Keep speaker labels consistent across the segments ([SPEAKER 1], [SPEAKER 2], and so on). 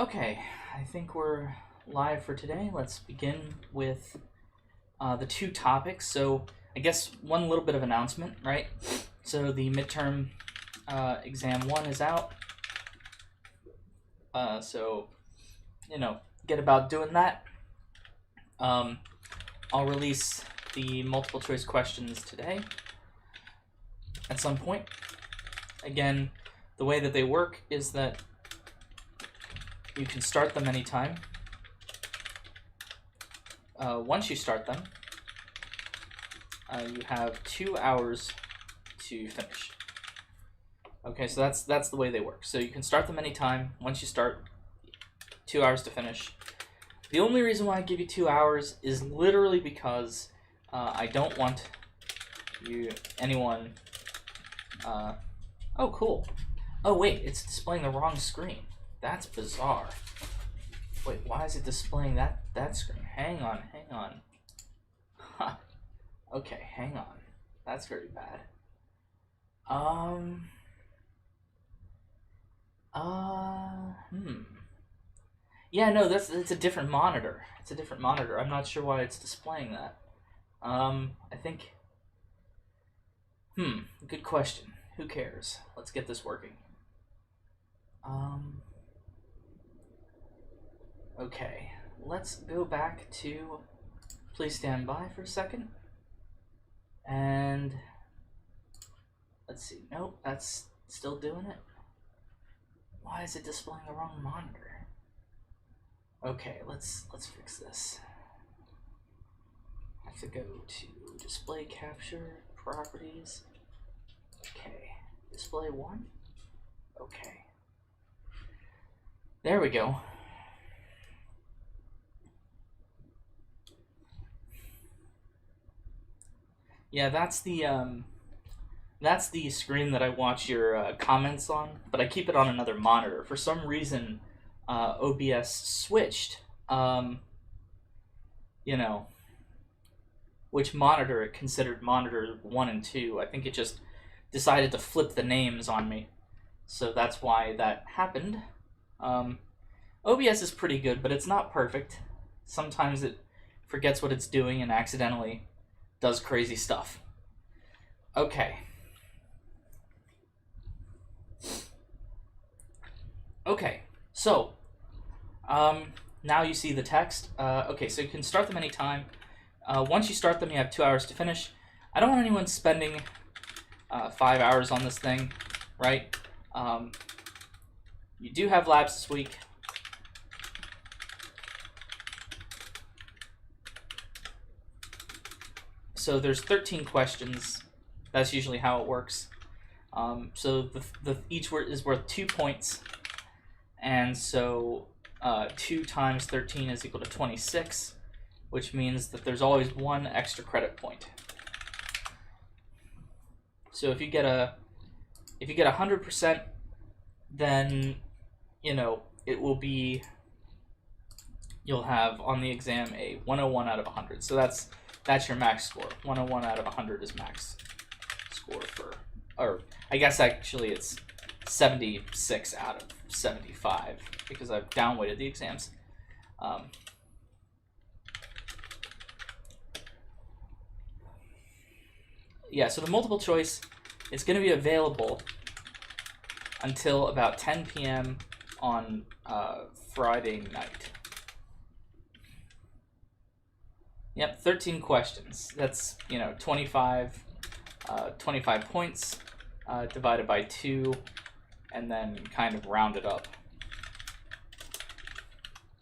[SPEAKER 1] Okay, I think we're live for today. Let's begin with the two topics. So I guess one little bit of announcement, right? So the midterm exam 1 is out. So, get about doing that. I'll release the multiple choice questions today at some point. Again, the way that they work is that you can start them anytime. Once you start them, you have 2 hours to finish. Okay, so that's the way they work. So you can start them anytime. Once you start, 2 hours to finish. The only reason why I give you 2 hours is literally because I don't want anyone. Oh, cool. Oh wait, it's displaying the wrong screen. That's bizarre. Wait, why is it displaying that screen? Hang on. Huh. Okay, hang on. That's very bad. Yeah, no, it's a different monitor. It's a different monitor. I'm not sure why it's displaying that. I think. Good question. Who cares? Let's get this working. Okay, let's go back to. Please stand by for a second. And let's see. Nope, that's still doing it. Why is it displaying the wrong monitor? Okay, let's fix this. I have to go to display capture properties. Okay, display 1. Okay, there we go. Yeah, that's the screen that I watch your comments on, but I keep it on another monitor. For some reason, OBS switched, which monitor it considered monitor 1 and 2. I think it just decided to flip the names on me. So that's why that happened. OBS is pretty good, but it's not perfect. Sometimes it forgets what it's doing and accidentally does crazy stuff. Okay. Okay, so now you see the text. Okay, so you can start them anytime. Once you start them, you have 2 hours to finish. I don't want anyone spending 5 hours on this thing, right? You do have labs this week. So there's 13 questions. That's usually how it works. So each word is worth 2 points. And so 2 times 13 is equal to 26, which means that there's always 1 extra credit point. So if you get 100%, then it will be, you'll have on the exam a 101 out of 100. So that's your max score. 101 out of 100 is max score for, or I guess actually it's 76 out of 75 because I've downweighted the exams. Yeah, so the multiple choice is going to be available until about 10 p.m. on Friday night. Yep, 13 questions. That's 25 points divided by 2, and then kind of rounded up.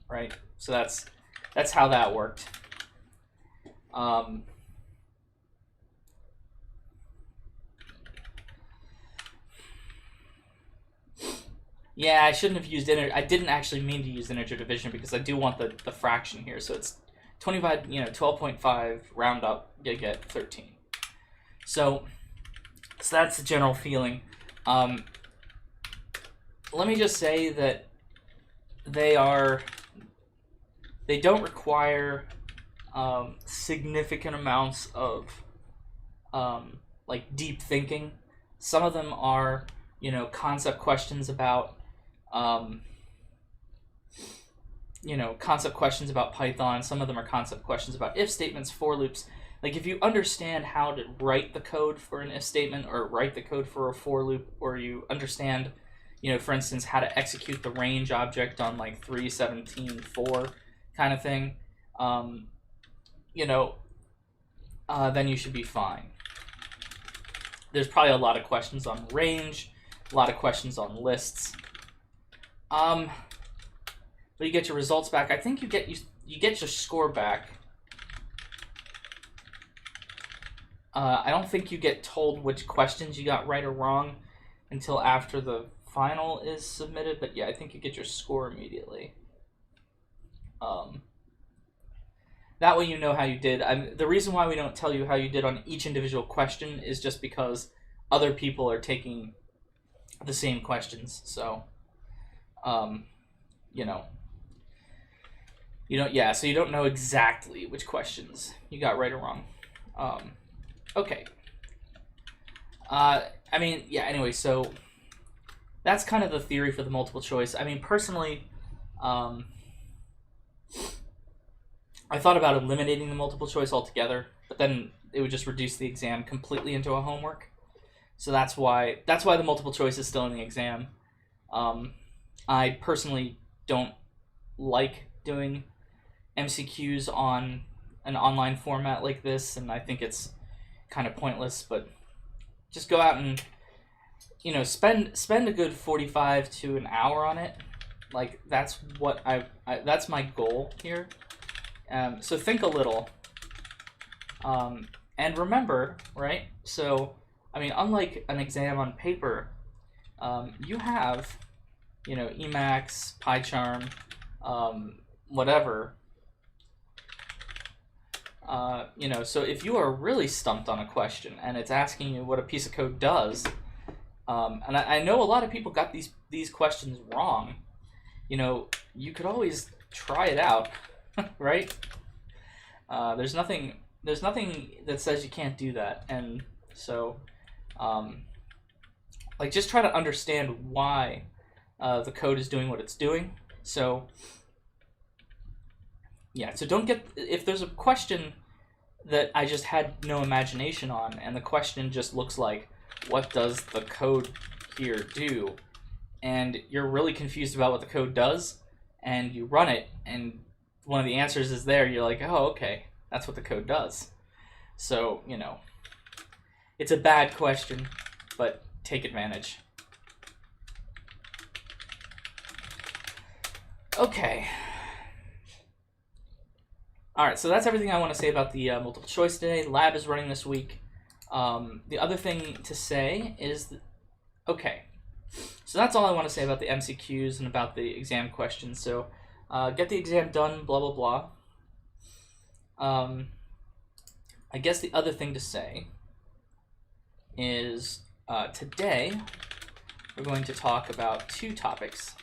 [SPEAKER 1] Right? So that's how that worked. Yeah, I shouldn't have used I didn't actually mean to use integer division because I do want the fraction here. So it's 25, 12.5 round up, you get 13. So that's the general feeling. Let me just say that they don't require significant amounts of like deep thinking. Some of them are concept questions about concept questions about Python. Some of them are concept questions about if statements, for loops. Like, if you understand how to write the code for an if statement or write the code for a for loop, or you understand, for instance, how to execute the range object on like 3.17.4 kind of thing, then you should be fine. There's probably a lot of questions on range, a lot of questions on lists. But you get your results back. I think you get your score back. I don't think you get told which questions you got right or wrong until after the final is submitted. But yeah, I think you get your score immediately. That way you know how you did. The reason why we don't tell you how you did on each individual question is just because other people are taking the same questions. So, so you don't know exactly which questions you got right or wrong. Okay. Anyway, so that's kind of the theory for the multiple choice. I mean, personally, I thought about eliminating the multiple choice altogether, but then it would just reduce the exam completely into a homework. So that's why the multiple choice is still in the exam. I personally don't like doing MCQs on an online format like this, and I think it's kind of pointless. But just go out and spend a good 45 to an hour on it. Like, that's what that's my goal here. So think a little, and remember, right? So, I mean, unlike an exam on paper, you have, Emacs, PyCharm, whatever. So if you are really stumped on a question and it's asking you what a piece of code does, and I know a lot of people got these questions wrong, you could always try it out. Right? There's nothing that says you can't do that, and so, just try to understand why the code is doing what it's doing. So, yeah. So don't get, if there's a question that I just had no imagination on, and the question just looks like, what does the code here do? And you're really confused about what the code does, and you run it, and one of the answers is there, you're like, oh, okay, that's what the code does. So, it's a bad question, but take advantage. Okay. Alright, so that's everything I want to say about the multiple choice today. Lab is running this week. The other thing to say is, okay, so that's all I want to say about the MCQs and about the exam questions. So, get the exam done, blah, blah, blah. I guess the other thing to say is today we're going to talk about two topics.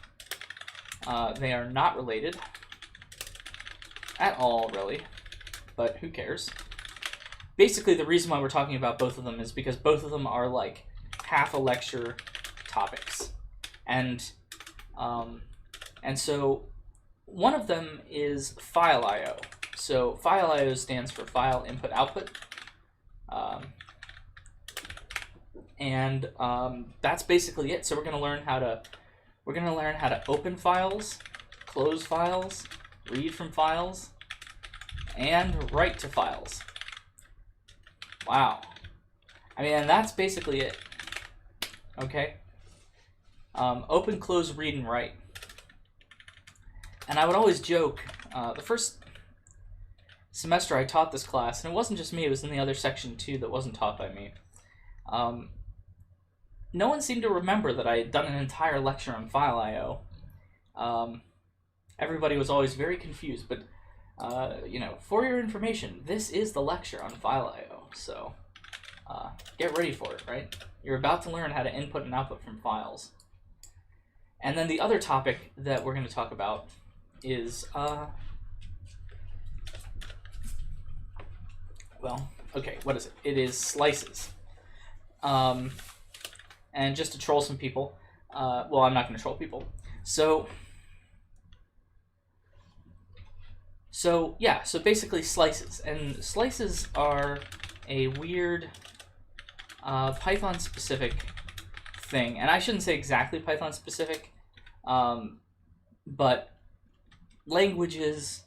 [SPEAKER 1] They are not related at all, really, but who cares? Basically, the reason why we're talking about both of them is because both of them are like half a lecture topics. And so one of them is FileIO. So FileIO stands for File Input Output. That's basically it. So we're going to learn how to open files, close files, read from files, and write to files. Wow. I mean, and that's basically it. Okay? Open, close, read, and write. And I would always joke, the first semester I taught this class, and it wasn't just me, it was in the other section too that wasn't taught by me. No one seemed to remember that I had done an entire lecture on FileIO. Everybody was always very confused, but for your information, this is the lecture on FileIO, so get ready for it, right? You're about to learn how to input and output from files. And then the other topic that we're going to talk about is, what is it? It is slices. And just to troll some people, I'm not going to troll people. So, So yeah, so basically slices. And slices are a weird Python-specific thing. And I shouldn't say exactly Python-specific, but languages,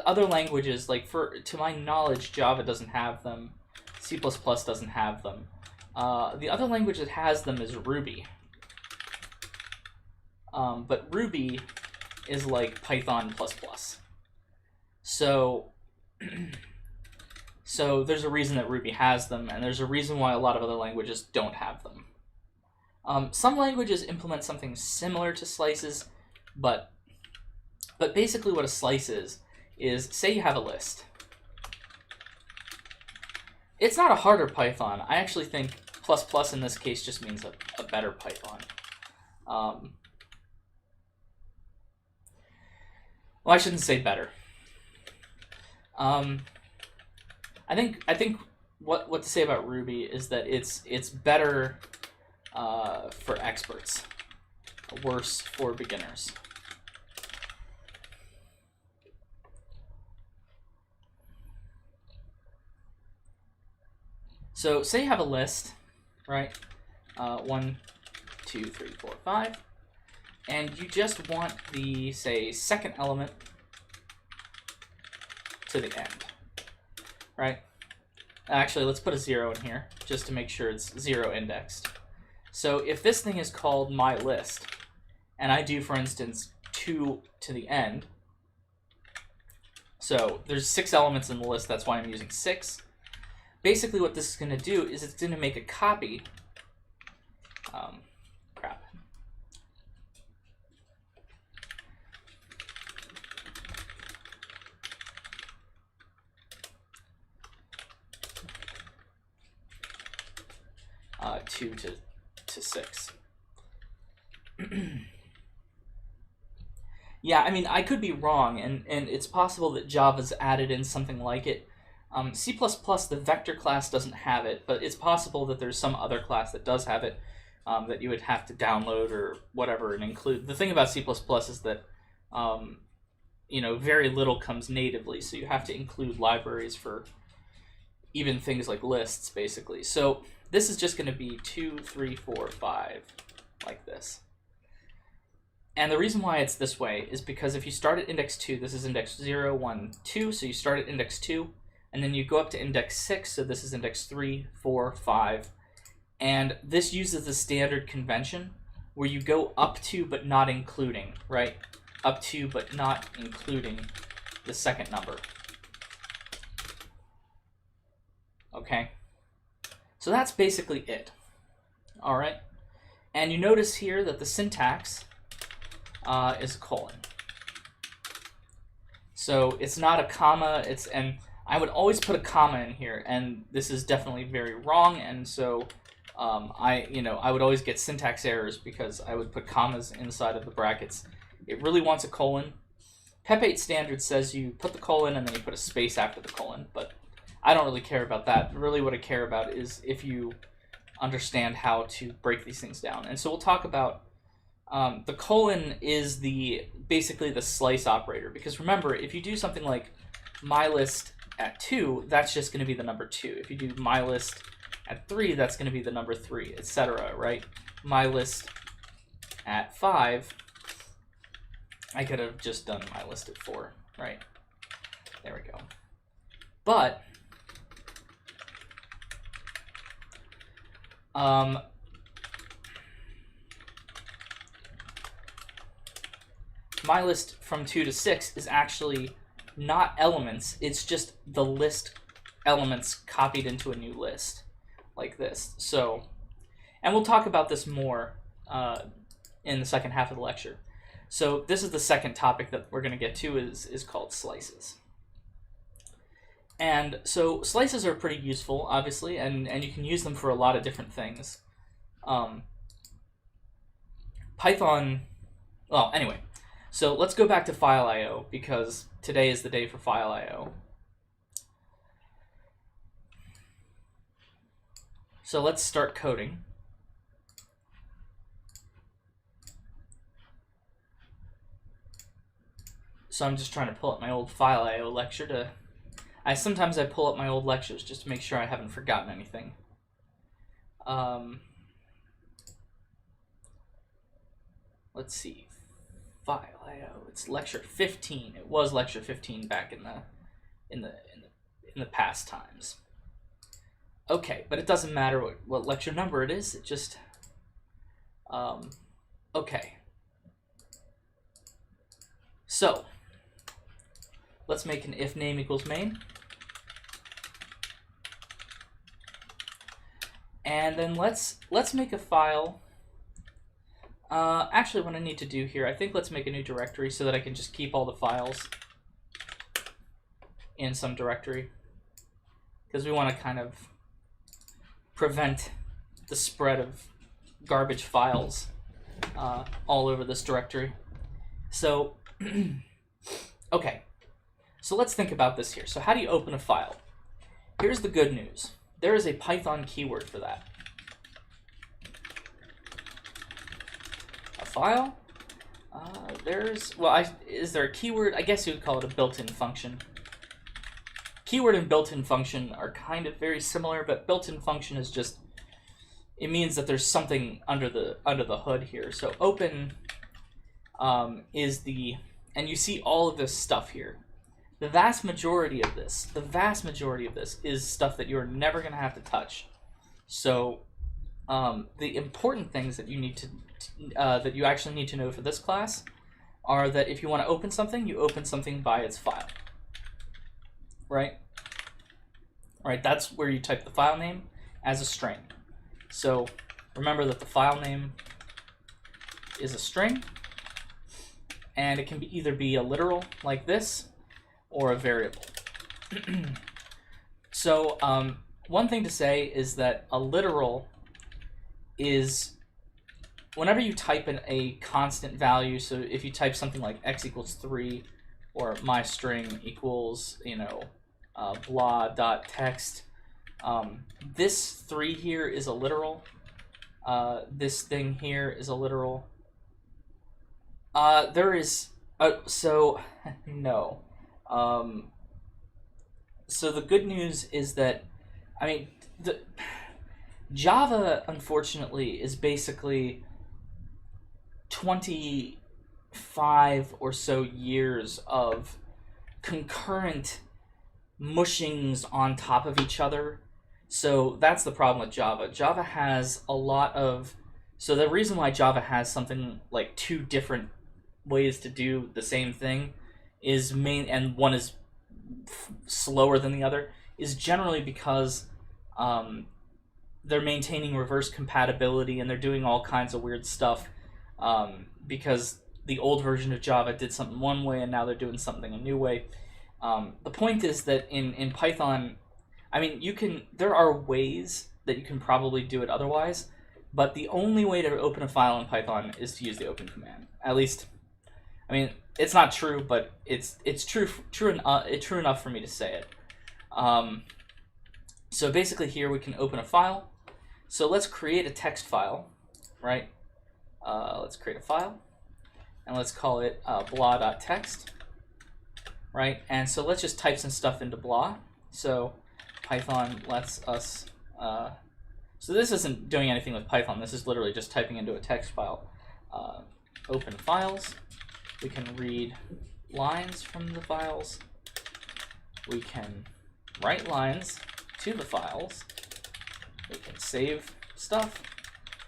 [SPEAKER 1] other languages, like to my knowledge, Java doesn't have them. C++ doesn't have them. The other language that has them is Ruby. But Ruby is like Python++. So, so there's a reason that Ruby has them, and there's a reason why a lot of other languages don't have them. Some languages implement something similar to slices, but basically what a slice is say you have a list. It's not a harder Python. I actually think ++ in this case just means a better Python. Well, I shouldn't say better. I think what to say about Ruby is that it's better for experts, worse for beginners. So say you have a list, right? 1, 2, 3, 4, 5, and you just want the, say, second element to the end, right? Actually, let's put a 0 in here just to make sure it's 0 indexed. So if this thing is called my list, and I do, for instance, 2 to the end, so there's 6 elements in the list, that's why I'm using 6. Basically what this is going to do is it's going to make a copy. Crap. 2 to 6. Yeah, I mean, I could be wrong, and it's possible that Java's added in something like it. C++, the vector class doesn't have it, but it's possible that there's some other class that does have it that you would have to download or whatever and include. The thing about C++ is that very little comes natively, so you have to include libraries for even things like lists, basically. So this is just going to be 2, 3, 4, 5, like this. And the reason why it's this way is because if you start at index 2, this is index 0, 1, 2, so you start at index 2, and then you go up to index 6, so this is index 3, 4, 5, and this uses the standard convention where you go up to but not including, right? Up to but not including the second number. Okay? So that's basically it. All right? And you notice here that the syntax is a colon. So it's not a comma, and I would always put a comma in here, and this is definitely very wrong, and so I would always get syntax errors because I would put commas inside of the brackets. It really wants a colon. PEP 8 standard says you put the colon and then you put a space after the colon, but I don't really care about that. Really what I care about is if you understand how to break these things down. And so we'll talk about the colon is basically the slice operator, because remember, if you do something like mylist at 2, that's just going to be the number 2. If you do mylist at 3, that's going to be the number 3, etc., right? Mylist at 5, I could have just done mylist at 4, right? There we go. But mylist from 2 to 6 is actually not elements, it's just the list elements copied into a new list, like this. So, and we'll talk about this more in the second half of the lecture. So this is the second topic that we're going to get to, is called slices. And so slices are pretty useful, obviously, and you can use them for a lot of different things. Python, well, anyway, so let's go back to FileIO, because today is the day for FileIO. So let's start coding. So I'm just trying to pull up my old FileIO lecture to... Sometimes I pull up my old lectures just to make sure I haven't forgotten anything. Let's see. FileIO. It's lecture 15. It was lecture 15 back in the past times. Okay, but it doesn't matter what lecture number it is. It just... okay. So, let's make an if name equals main. And then let's make a file. Actually, what I need to do here, I think let's make a new directory so that I can just keep all the files in some directory. Because we want to kind of prevent the spread of garbage files all over this directory. So, okay. So let's think about this here. So how do you open a file? Here's the good news. There is a Python keyword for that. A file? Is there a keyword? I guess you would call it a built-in function. Keyword and built-in function are kind of very similar, but built-in function is just, it means that there's something under the hood here. So open is the, and you see all of this stuff here. The vast majority of this is stuff that you're never going to have to touch. So the important things that you need to that you actually need to know for this class are that if you want to open something, you open something by its file. Right? Right, that's where you type the file name as a string. So remember that the file name is a string, and it can either be a literal like this or a variable. So one thing to say is that a literal is whenever you type in a constant value, so if you type something like x equals 3 or my string equals, blah.text, this 3 here is a literal. This thing here is a literal. There is, so no. So the good news is that, Java, unfortunately, is basically 25 or so years of concurrent mushings on top of each other. So that's the problem with Java. Java has a lot of... So the reason why Java has something like 2 different ways to do the same thing is and one is slower than the other, is generally because they're maintaining reverse compatibility and they're doing all kinds of weird stuff because the old version of Java did something one way and now they're doing something a new way. The point is that in Python, there are ways that you can probably do it otherwise, but the only way to open a file in Python is to use the open command. At least, it's not true, but it's true enough for me to say it. So basically here we can open a file. So let's create a text file, right? Let's create a file, and let's call it blah.text, right? And so let's just type some stuff into blah. So Python lets us, so this isn't doing anything with Python, this is literally just typing into a text file. Open files, we can read lines from the files, we can write lines to the files, we can save stuff,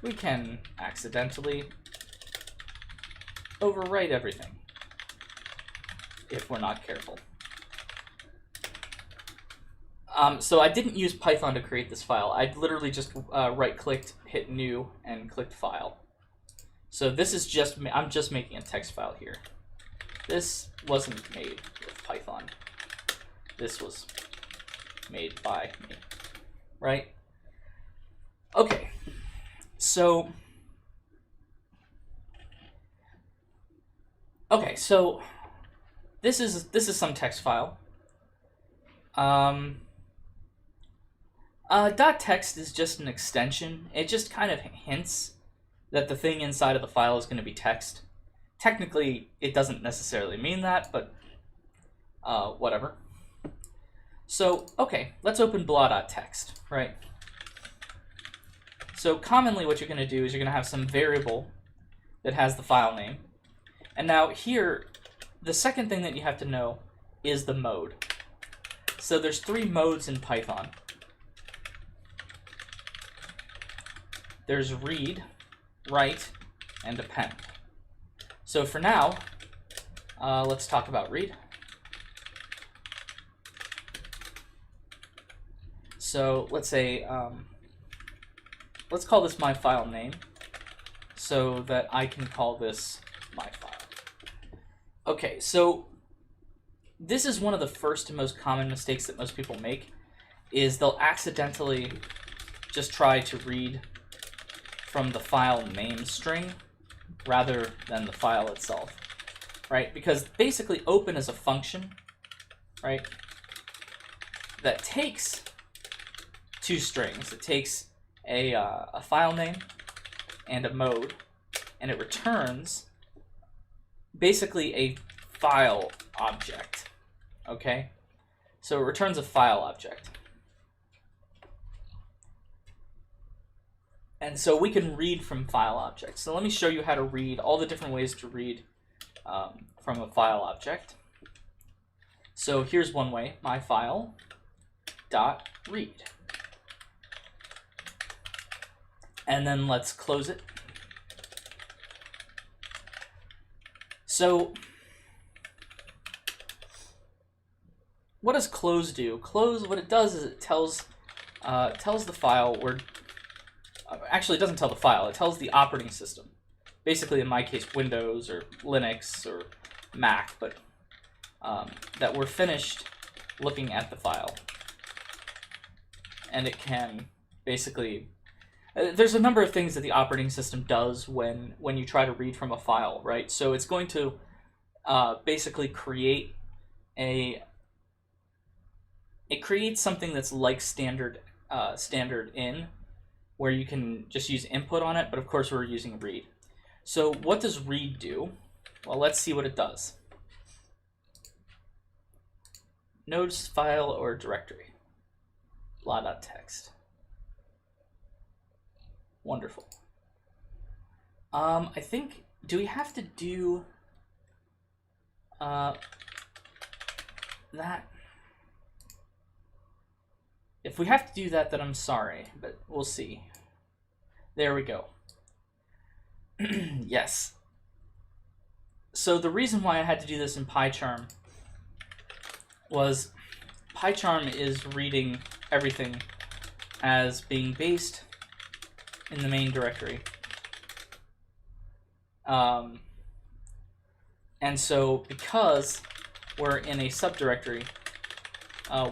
[SPEAKER 1] we can accidentally overwrite everything if we're not careful. So I didn't use Python to create this file. I literally just right-clicked, hit new, and clicked file. So this is just, I'm just making a text file here. This wasn't made with Python. This was made by me, right? Okay, so this is some text file. .text is just an extension. It just kind of hints that the thing inside of the file is going to be text. Technically, it doesn't necessarily mean that, but whatever. So, okay, let's open blah.txt, right? So commonly what you're going to do is you're going to have some variable that has the file name. And now here, the second thing that you have to know is the mode. So there's 3 modes in Python. There's read, write, and append. So for now, let's talk about read. So let's say, let's call this my file name so that I can call this my file. Okay, so this is one of the first and most common mistakes that most people make, is they'll accidentally just try to read from the file name string rather than the file itself, right? Because basically open is a function, right, that takes 2 strings. It takes a file name and a mode, and it returns basically a file object, okay? So it returns a file object. And so we can read from file objects. So let me show you how to read, all the different ways to read from a file object. So here's one way, myfile.read. And then let's close it. So what does close do? Close, what it does is it tells the file where, actually it doesn't tell the file, it tells the operating system. Basically in my case Windows or Linux or Mac, but that we're finished looking at the file. And it can basically, there's a number of things that the operating system does when you try to read from a file, right? So it's going to basically create it creates something that's like standard in, where you can just use input on it, but of course we're using read. So what does read do? Well, let's see what it does. Nodes, file, or directory. Blah.txt. Wonderful. I think, do we have to do that? If we have to do that, then I'm sorry, but we'll see. There we go. Yes. So the reason why I had to do this in PyCharm was PyCharm is reading everything as being based in the main directory. And so because we're in a subdirectory,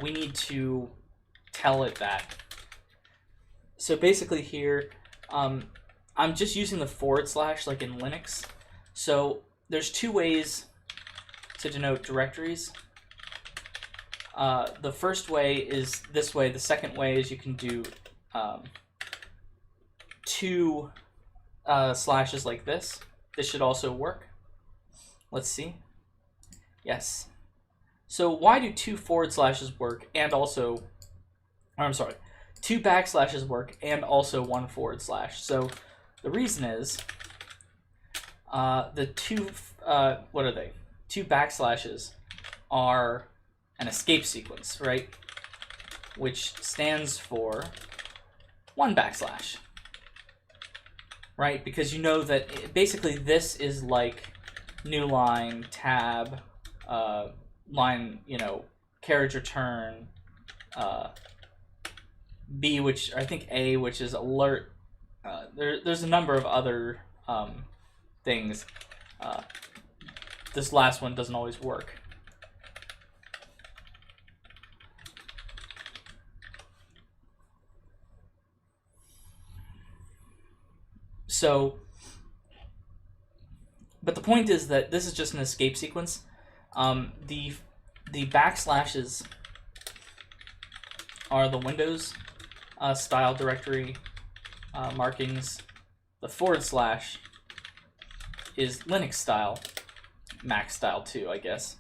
[SPEAKER 1] we need to tell it that. So basically here, I'm just using the / like in Linux. So there's 2 ways to denote directories. The first way is this way. The second way is you can do 2 slashes like this. This should also work. Let's see. Yes. So why do 2 / work and also, or I'm sorry, 2 backslashes work and also 1 /? So the reason is the 2 what are they? 2 backslashes are an escape sequence, right? Which stands for 1 backslash, right? Because you know that basically this is like new line, tab, line, carriage return, B, which I think A, which is alert. There's a number of other things. This last one doesn't always work. So, but the point is that this is just an escape sequence. The backslashes are the Windows style directory markings. The / is Linux style, Mac style too, I guess.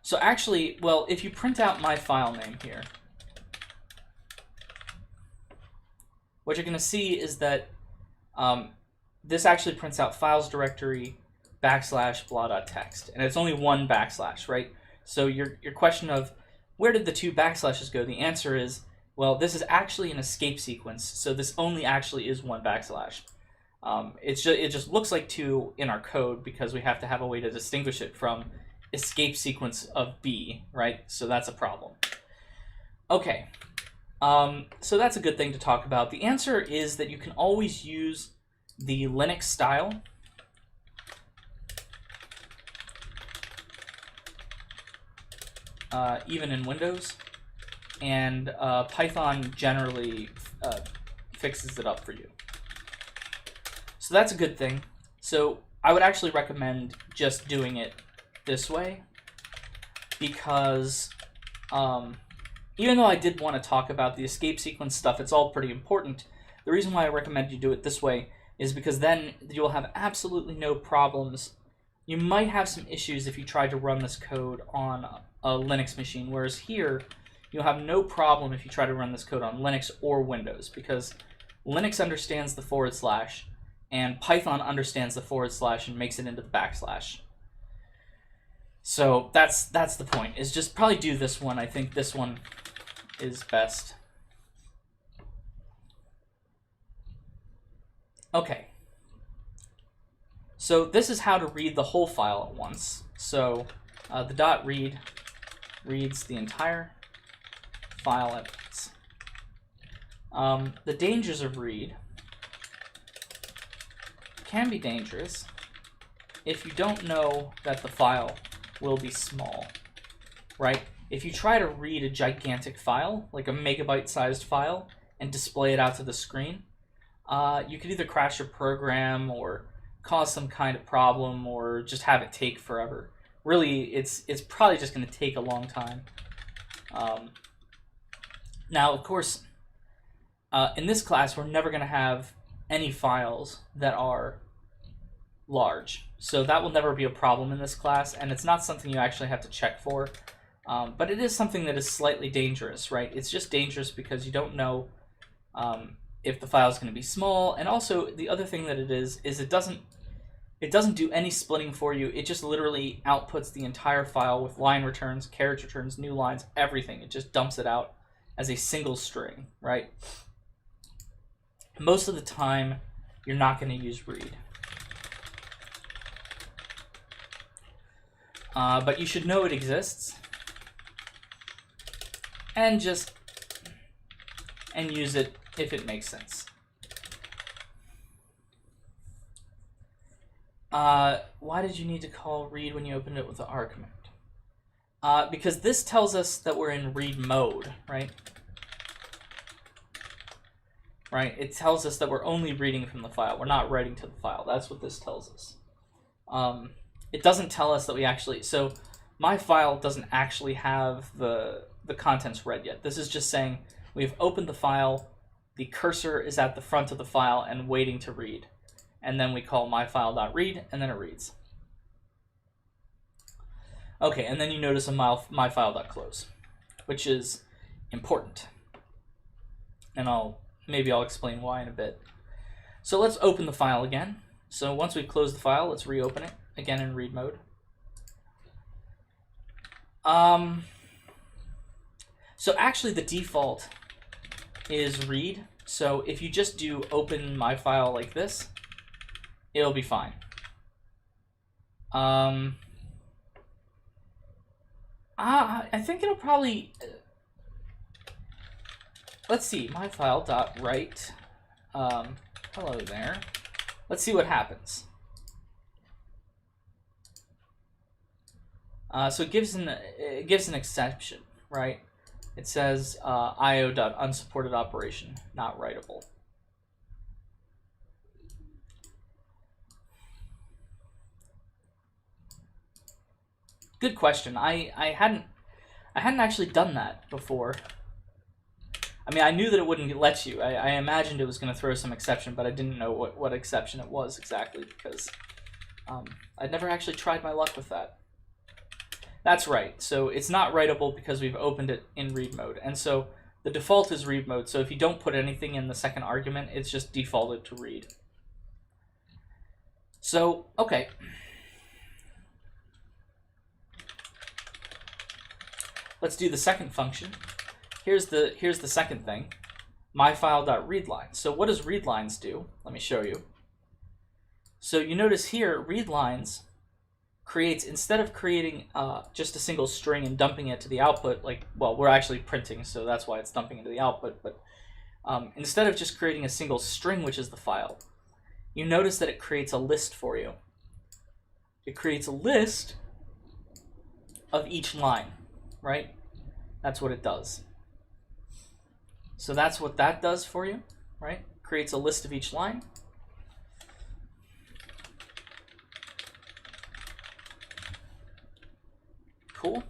[SPEAKER 1] So actually, well, if you print out my file name here, what you're going to see is that this actually prints out files directory /blah.txt, and it's only one backslash, right? So your question of where did the two backslashes go? The answer is, well, this is actually an escape sequence, so this only actually is one backslash. It just looks like two in our code because we have to have a way to distinguish it from escape sequence of B, right? So that's a problem. Okay, so that's a good thing to talk about. The answer is that you can always use the Linux style. Even in Windows, and Python generally fixes it up for you. So that's a good thing. So I would actually recommend just doing it this way, because even though I did want to talk about the escape sequence stuff, it's all pretty important. The reason why I recommend you do it this way is because then you'll have absolutely no problems. You might have some issues if you try to run this code on a Linux machine, whereas here you'll have no problem if you try to run this code on Linux or Windows, because Linux understands the / and Python understands the / and makes it into the backslash. So that's the point, is just probably do this one. I think this one is best. Okay. So this is how to read the whole file at once. So the .read reads the entire file at once. The dangers of read can be dangerous if you don't know that the file will be small, right? If you try to read a gigantic file, like a megabyte-sized file, and display it out to the screen, you could either crash your program or cause some kind of problem or just have it take forever. Really, it's probably just going to take a long time. Now, of course, in this class, we're never going to have any files that are large. So that will never be a problem in this class, and it's not something you actually have to check for. But it is something that is slightly dangerous, right? It's just dangerous because you don't know if the file is going to be small, and also the other thing that it is it doesn't do any splitting for you. It just literally outputs the entire file with line returns, carriage returns, new lines, everything. It just dumps it out as a single string, right? Most of the time, you're not going to use read. But you should know it exists, and use it if it makes sense. Why did you need to call read when you opened it with the R command? Because this tells us that we're in read mode, right? Right? It tells us that we're only reading from the file. We're not writing to the file. That's what this tells us. It doesn't tell us that we actually... So my file doesn't actually have the contents read yet. This is just saying we've opened the file, the cursor is at the front of the file and waiting to read. And then we call myfile.read, and then it reads. Okay, and then you notice a myfile.close, which is important. And maybe I'll explain why in a bit. So let's open the file again. So once we've closed the file, let's reopen it, again in read mode. So actually the default is read. So if you just do open my file like this, it'll be fine. I think it'll probably... let's see, myfile.write. Hello there. Let's see what happens. So it gives an exception, right? It says io.unsupported operation, not writable. Good question. I hadn't actually done that before. I mean, I knew that it wouldn't let you. I imagined it was going to throw some exception, but I didn't know what exception it was exactly because I'd never actually tried my luck with that. That's right. So it's not writable because we've opened it in read mode. And so the default is read mode. So if you don't put anything in the second argument, it's just defaulted to read. So, okay. Let's do the second function. Here's the second thing. Myfile.readline. So what does readlines do? Let me show you. So you notice here, readlines creates, instead of creating just a single string and dumping it to the output, like, well, we're actually printing, so that's why it's dumping into the output, but instead of just creating a single string, which is the file, you notice that it creates a list for you. It creates a list of each line, right? That's what it does. So that's what that does for you, right? Creates a list of each line. Cool.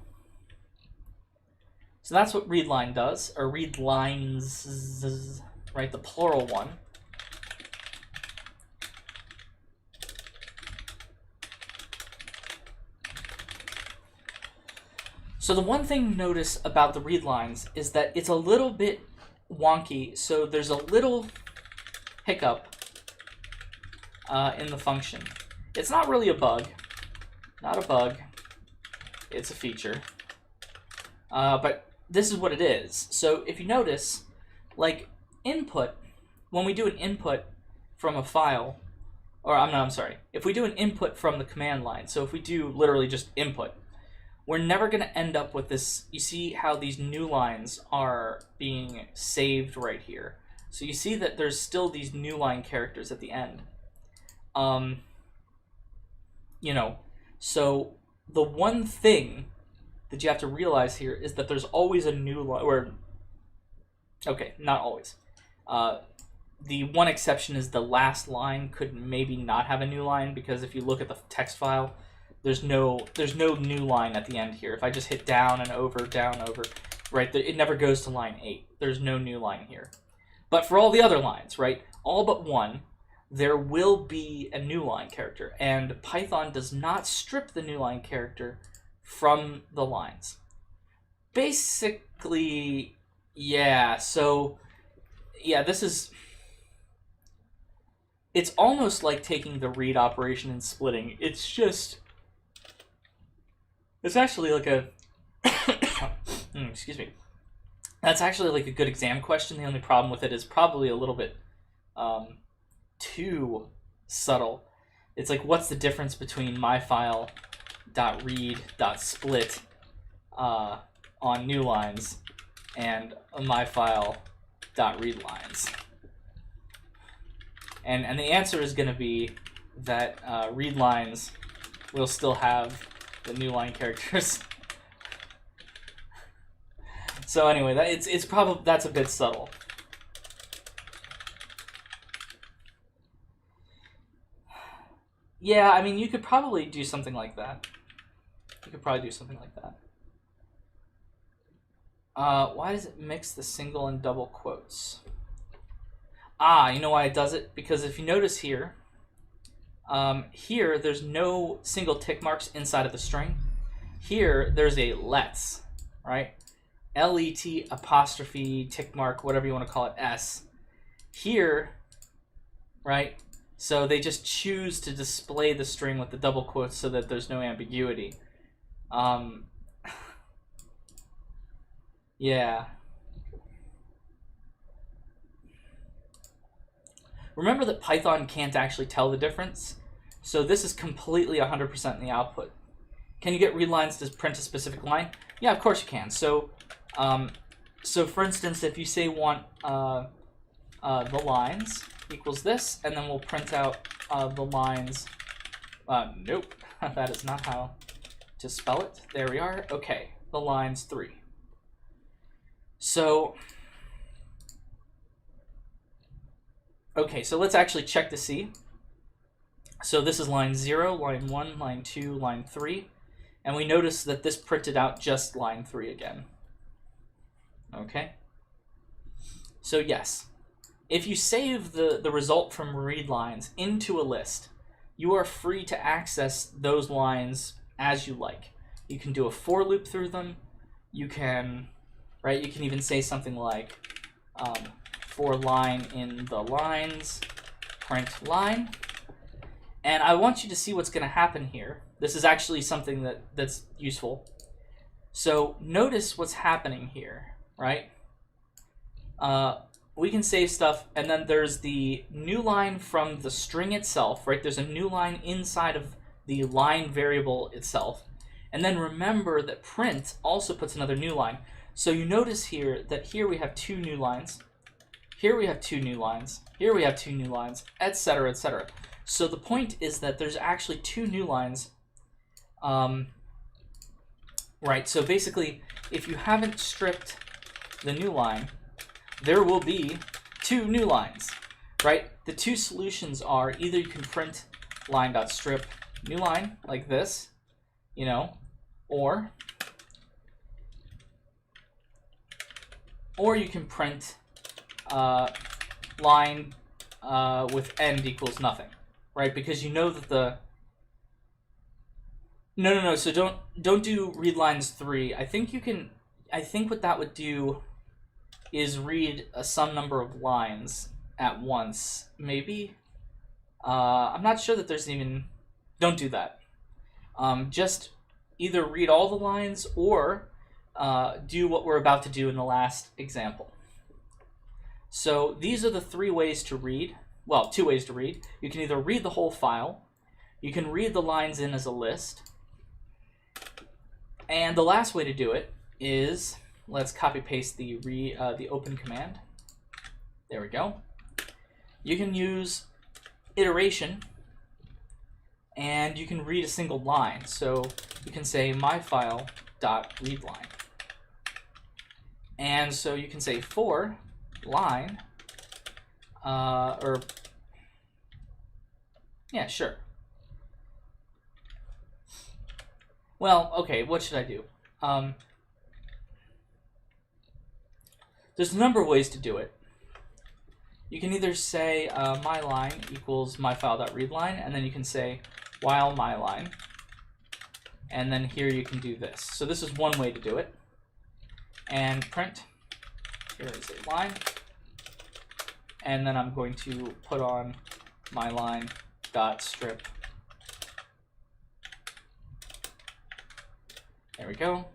[SPEAKER 1] So that's what readline does, or readlines, right? The plural one. So the one thing to notice about the readlines is that it's a little bit wonky. So there's a little hiccup in the function. It's not really a bug. Not a bug. It's a feature. But this is what it is. So if you notice, like input, when we do an input from a file, or I'm sorry, if we do an input from the command line, so if we do literally just input, we're never going to end up with this. You see how these new lines are being saved right here. So you see that there's still these new line characters at the end. You know, so the one thing that you have to realize here is that there's always a new line, or, okay, not always. The one exception is the last line could maybe not have a new line, because if you look at the text file, there's no new line at the end here. If I just hit down and over, right, it never goes to line 8. There's no new line here. But for all the other lines, right, all but one, there will be a new line character, and Python does not strip the new line character from the lines. Basically, yeah, so, yeah, it's almost like taking the read operation and splitting. It's actually like a, excuse me. That's actually like a good exam question. The only problem with it is probably a little bit too subtle. It's like, what's the difference between myfile.read.split on new lines and myfile.readlines? And the answer is going to be that readlines will still have the new line characters. So anyway, it's probably, that's a bit subtle. Yeah, I mean, you could probably do something like that. Why does it mix the single and double quotes? You know why it does it? Because if you notice here, here there's no single tick marks inside of the string. Here there's a let's, right? L-E-T apostrophe tick mark, whatever you want to call it, S. Here, right? So they just choose to display the string with the double quotes so that there's no ambiguity. Yeah. Remember that Python can't actually tell the difference. So this is completely 100% in the output. Can you get readlines to print a specific line? Yeah, of course you can. So, for instance, if you say want the lines equals this, and then we'll print out the lines. Nope, that is not how to spell it. There we are. Okay, the lines 3. So, okay, so let's actually check to see. So this is line 0, line 1, line 2, line 3. And we notice that this printed out just line 3 again. Okay? So yes, if you save the result from read lines into a list, you are free to access those lines as you like. You can do a for loop through them. You can, right? You can even say something like for line in the lines, print line. And I want you to see what's going to happen here. This is actually something that's useful. So notice what's happening here, right? We can save stuff, and then there's the new line from the string itself, right? There's a new line inside of the line variable itself. And then remember that print also puts another new line. So you notice here that here we have 2 new lines. Here we have 2 new lines. Here we have 2 new lines, etc., etc. So the point is that there's actually 2 new lines. Right, so basically, if you haven't stripped the new line, there will be 2 new lines, right? The 2 solutions are either you can print line.strip new line like this, you know, or you can print line with end equals nothing, right? Because you know that the no. So don't do read lines 3. I think what that would do is read a some number of lines at once, maybe. I'm not sure that there's even. Don't do that. Just either read all the lines or do what we're about to do in the last example. So these are the 3 ways to read. Well, 2 ways to read. You can either read the whole file, you can read the lines in as a list, and the last way to do it is, let's copy paste the open command. There we go. You can use iteration, and you can read a single line. So you can say myfile.readline, and so you can say for line, yeah, sure. Well, okay, what should I do? There's a number of ways to do it. You can either say myline equals myfile.readline, and then you can say while myline, and then here you can do this. So this is one way to do it. And print, here is a line, and then I'm going to put on myline.strip. There we go.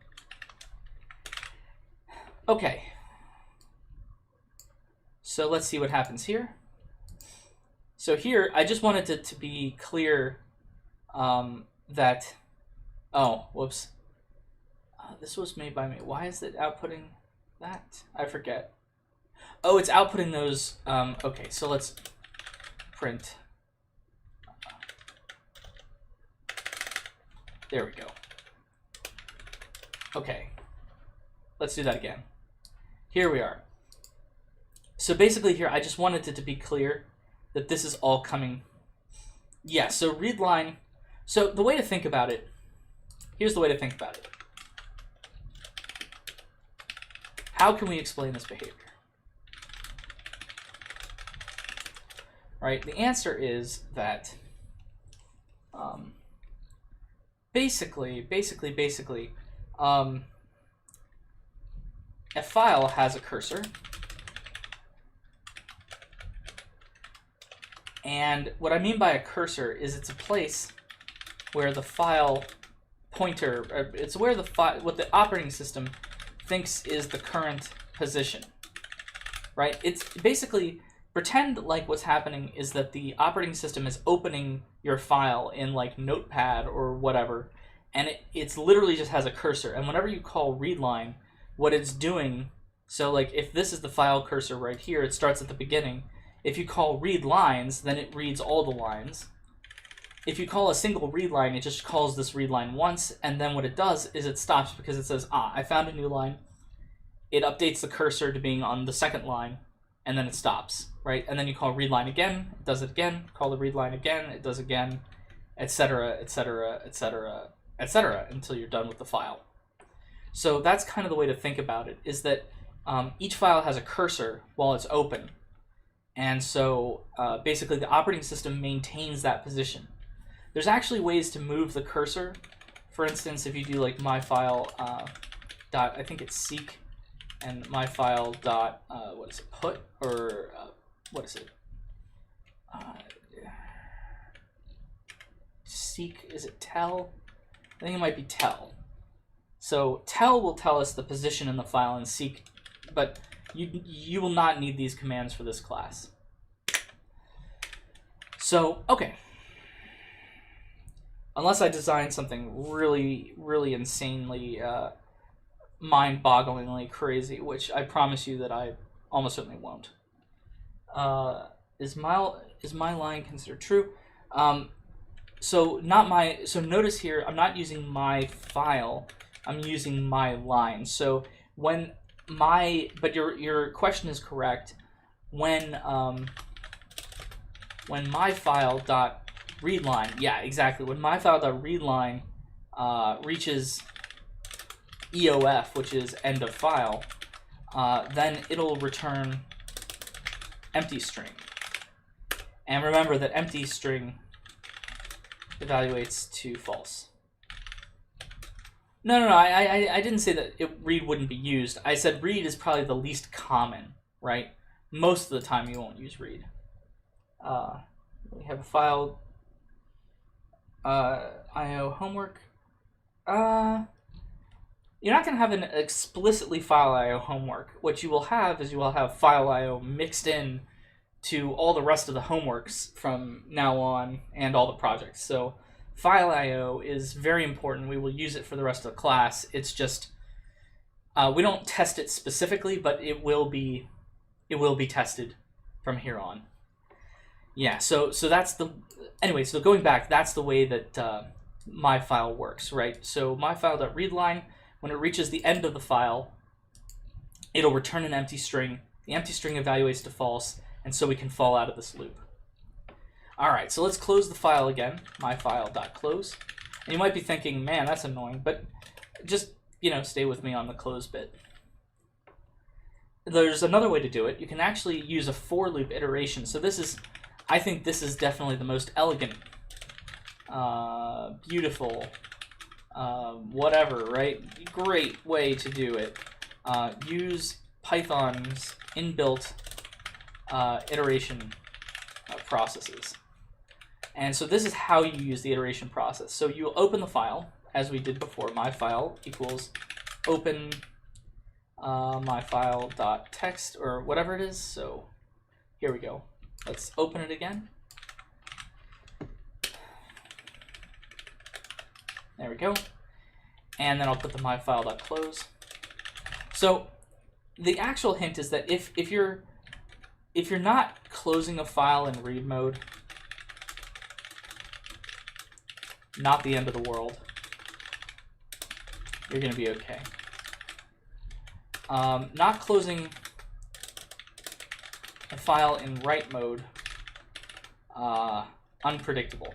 [SPEAKER 1] Okay. So let's see what happens here. So here, I just wanted it to be clear that, oh, whoops. This was made by me. Why is it outputting that? I forget. Oh, it's outputting those. Okay, so let's print. There we go. Okay, let's do that again. Here we are. So basically here, I just wanted it to be clear that this is all coming. Yeah, so read line. So the way to think about it, here's the way to think about it. How can we explain this behavior? Right, the answer is that basically, a file has a cursor, and what I mean by a cursor is it's a place where the file pointer, it's where the file, what the operating system thinks is the current position, right? It's basically, pretend like what's happening is that the operating system is opening your file in like Notepad or whatever, and it's literally just has a cursor, and whenever you call readline, what it's doing, so like if this is the file cursor right here, it starts at the beginning. If you call read lines, then it reads all the lines. If you call a single read line, it just calls this read line once, and then what it does is it stops because it says, I found a new line. It updates the cursor to being on the second line, and then it stops, right? And then you call read line again, it does it again, call the read line again, it does again, etc., etc., etc., etc., until you're done with the file. So that's kind of the way to think about it, is that each file has a cursor while it's open. And so basically the operating system maintains that position. There's actually ways to move the cursor for instance, if you do like myfile dot, I think it's seek, and myfile dot what is it, put, or what is it? Seek, is it tell? I think it might be tell. So tell will tell us the position in the file, and seek, but you will not need these commands for this class. So, okay. Unless I design something really, really insanely, mind-bogglingly crazy, which I promise you that I almost certainly won't. Is my line considered true? So notice here, I'm not using my file, I'm using my line. So when but your question is correct. When myfile.readline, yeah, exactly. When myfile.readline reaches EOF, which is end of file, then it'll return empty string. And remember that empty string evaluates to false. No, I didn't say that read wouldn't be used. I said read is probably the least common, right? Most of the time you won't use read. We have a file IO homework. You're not going to have an explicitly file IO homework. What you will have is you will have file IO mixed in to all the rest of the homeworks from now on and all the projects. So file IO is very important. We will use it for the rest of the class. It's just we don't test it specifically, but it will be tested from here on. Yeah. So that's the anyway. So going back, that's the way that myfile works, right? So myfile.readline, when it reaches the end of the file, it'll return an empty string. The empty string evaluates to false, and so we can fall out of this loop. All right, so let's close the file again, myfile.close. And you might be thinking, man, that's annoying, but just, stay with me on the close bit. There's another way to do it. You can actually use a for loop iteration. So I think this is definitely the most elegant, beautiful, whatever, right? Great way to do it. Use Python's inbuilt iteration processes. And so this is how you use the iteration process. So you open the file, as we did before. Myfile equals open myfile.text, or whatever it is. So here we go. Let's open it again. There we go. And then I'll put the myfile.close. So the actual hint is that if you're not closing a file in read mode, not the end of the world. You're going to be okay. Not closing a file in write mode, unpredictable.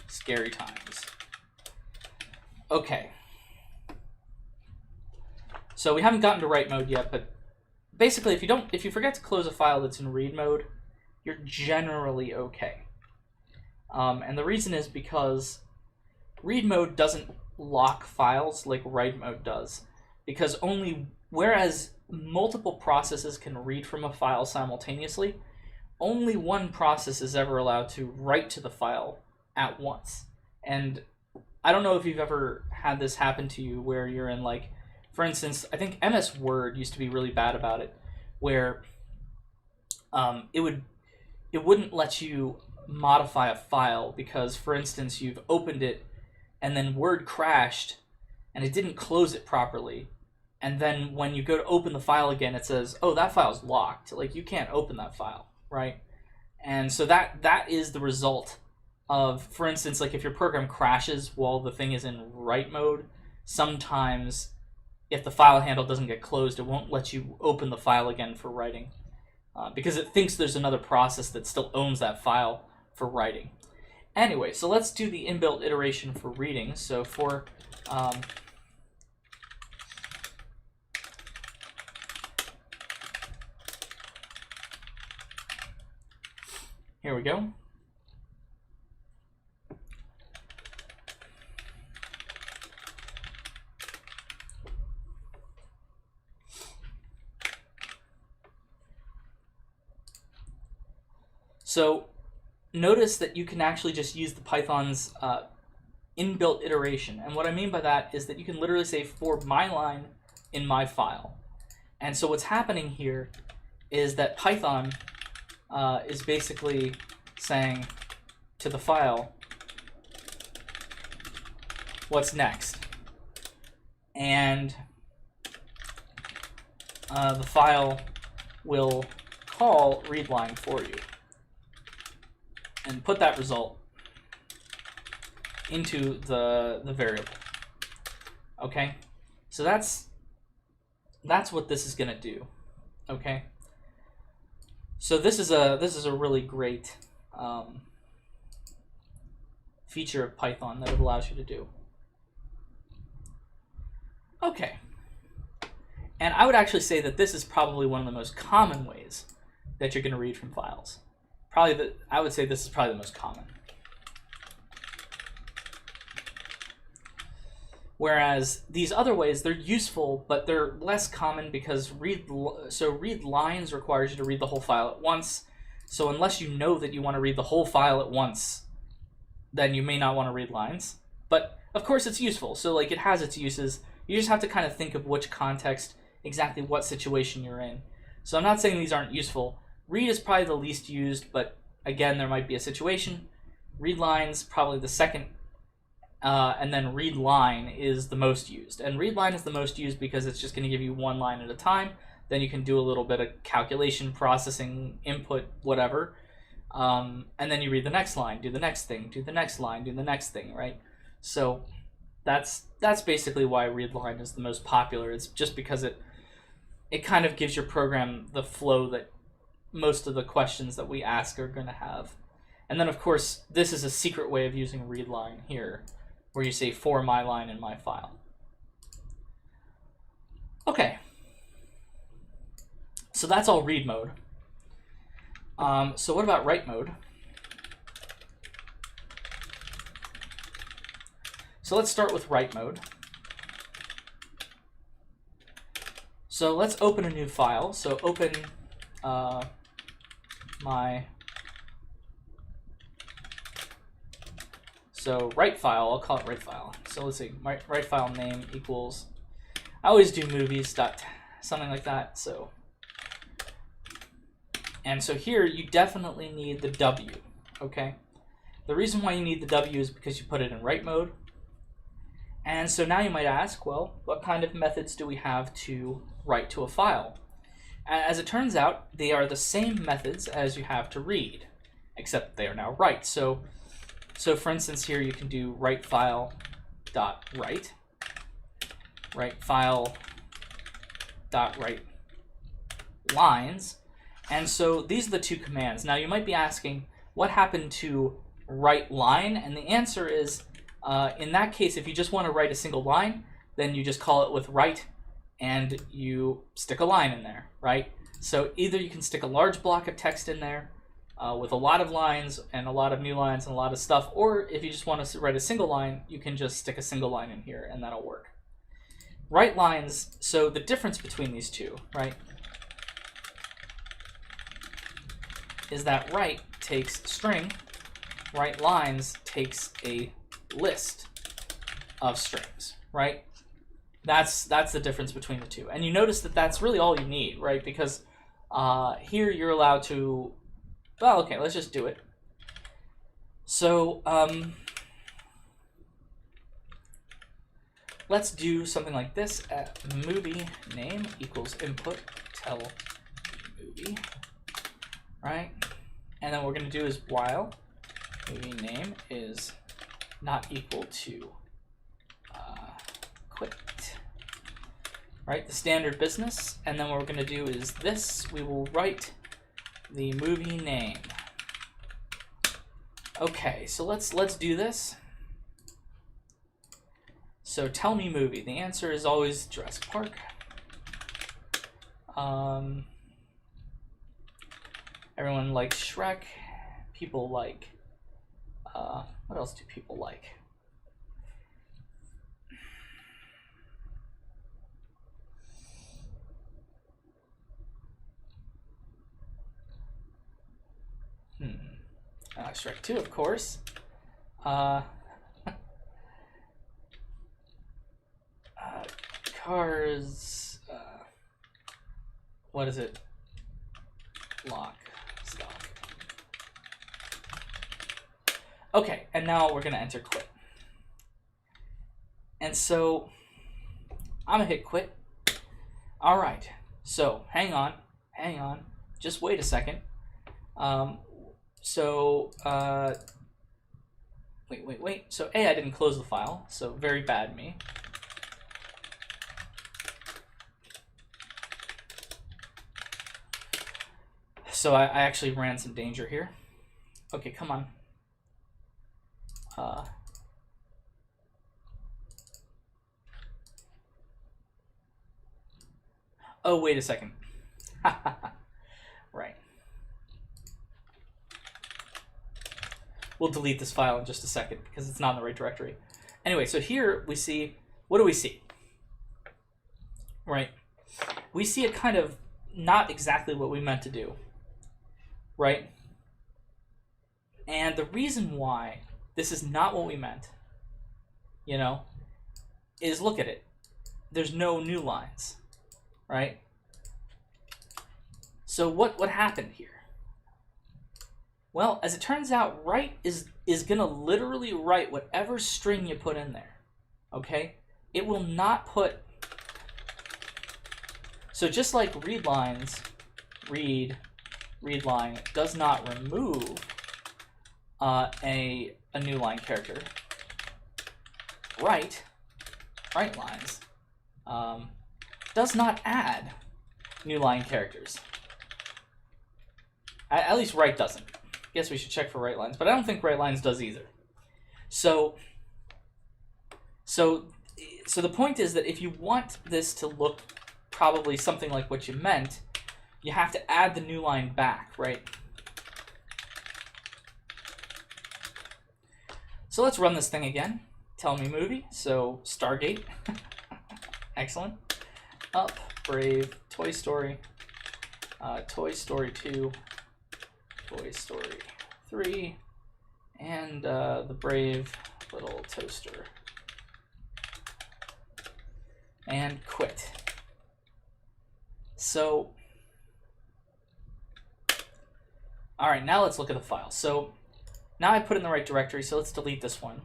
[SPEAKER 1] Scary times. Okay. So we haven't gotten to write mode yet, but basically if you forget to close a file that's in read mode, you're generally okay. And the reason is because read mode doesn't lock files like write mode does. Because whereas multiple processes can read from a file simultaneously, only one process is ever allowed to write to the file at once. And I don't know if you've ever had this happen to you where you're in, like, for instance, I think MS Word used to be really bad about it, where it wouldn't let you modify a file because, for instance, you've opened it and then Word crashed and it didn't close it properly. And then when you go to open the file again, it says, oh, that file's locked. Like, you can't open that file, right? And so that is the result of, for instance, like if your program crashes while the thing is in write mode, sometimes if the file handle doesn't get closed, it won't let you open the file again for writing because it thinks there's another process that still owns that file for writing. Anyway, so let's do the inbuilt iteration for reading. So for here we go. So notice that you can actually just use the Python's inbuilt iteration. And what I mean by that is that you can literally say for my line in my file. And so what's happening here is that Python is basically saying to the file, what's next? And the file will call readline for you and put that result into the variable. Okay, so that's what this is going to do. Okay, so this is a really great feature of Python that it allows you to do. Okay, and I would actually say that this is probably one of the most common ways that you're going to read from files. I would say this is probably the most common. Whereas these other ways, they're useful, but they're less common because read lines requires you to read the whole file at once. So unless you know that you want to read the whole file at once, then you may not want to read lines. But of course it's useful, so like it has its uses. You just have to kind of think of which context, exactly what situation you're in. So I'm not saying these aren't useful. Read is probably the least used, but again, there might be a situation. Read lines probably the second, and then read line is the most used. And read line is the most used because it's just going to give you one line at a time. Then you can do a little bit of calculation, processing, input, whatever. And then you read the next line, do the next thing, do the next line, do the next thing, right? So that's basically why read line is the most popular. It's just because it kind of gives your program the flow that most of the questions that we ask are going to have. And then, of course, this is a secret way of using read line here, where you say for my line in my file. Okay. So that's all read mode. So what about write mode? So let's start with write mode. So let's open a new file. So open write file, I'll call it write file. So let's see, write file name equals, I always do movies dot something like that. So, and so here you definitely need the W, okay? The reason why you need the W is because you put it in write mode. And so now you might ask, well, what kind of methods do we have to write to a file? As it turns out, they are the same methods as you have to read, except they are now write. So for instance, here you can do write file dot write, write file dot write lines, and so these are the two commands. Now you might be asking, what happened to write line? And the answer is, in that case, if you just want to write a single line, then you just call it with write, and you stick a line in there, right? So either you can stick a large block of text in there with a lot of lines and a lot of new lines and a lot of stuff, or if you just want to write a single line, you can just stick a single line in here and that'll work. Write lines, so the difference between these two, right, is that write takes string, write lines takes a list of strings, right? That's the difference between the two. And you notice that that's really all you need, right? Because here you're allowed to, well, okay, let's just do it. So let's do something like this. Movie name equals input tell movie, right? And then what we're going to do is while movie name is not equal to quit, right? The standard business. And then what we're going to do is this. We will write the movie name. Okay, so let's do this. So tell me movie. The answer is always Jurassic Park. Everyone likes Shrek. People like, what else do people like? Strike 2, of course. Cars. What is it? Lock. Stock. Okay, and now we're going to enter quit. And so I'm going to hit quit. All right. So hang on. Just wait a second. Wait. So A, I didn't close the file, so very bad me. So I actually ran some danger here. Okay, come on. Oh, wait a second. Right. We'll delete this file in just a second because it's not in the right directory. Anyway, so here we see, what do we see? Right. We see it kind of not exactly what we meant to do. Right? And the reason why this is not what we meant, you know, is look at it. There's no new lines, right? So what happened here? Well, as it turns out, write is going to literally write whatever string you put in there, okay? It will not put... So just like readlines, readline does not remove a new line character. Write lines does not add new line characters. At least write doesn't. Guess we should check for write lines, but I don't think write lines does either. So the point is that if you want this to look probably something like what you meant, you have to add the new line back, right? So let's run this thing again. Tell me movie. So Stargate. Excellent. Up, Brave, Toy Story, Toy Story 2, Toy Story 3, and the Brave Little Toaster. And quit. So, all right, now let's look at the file. So now I put in the right directory, so let's delete this one.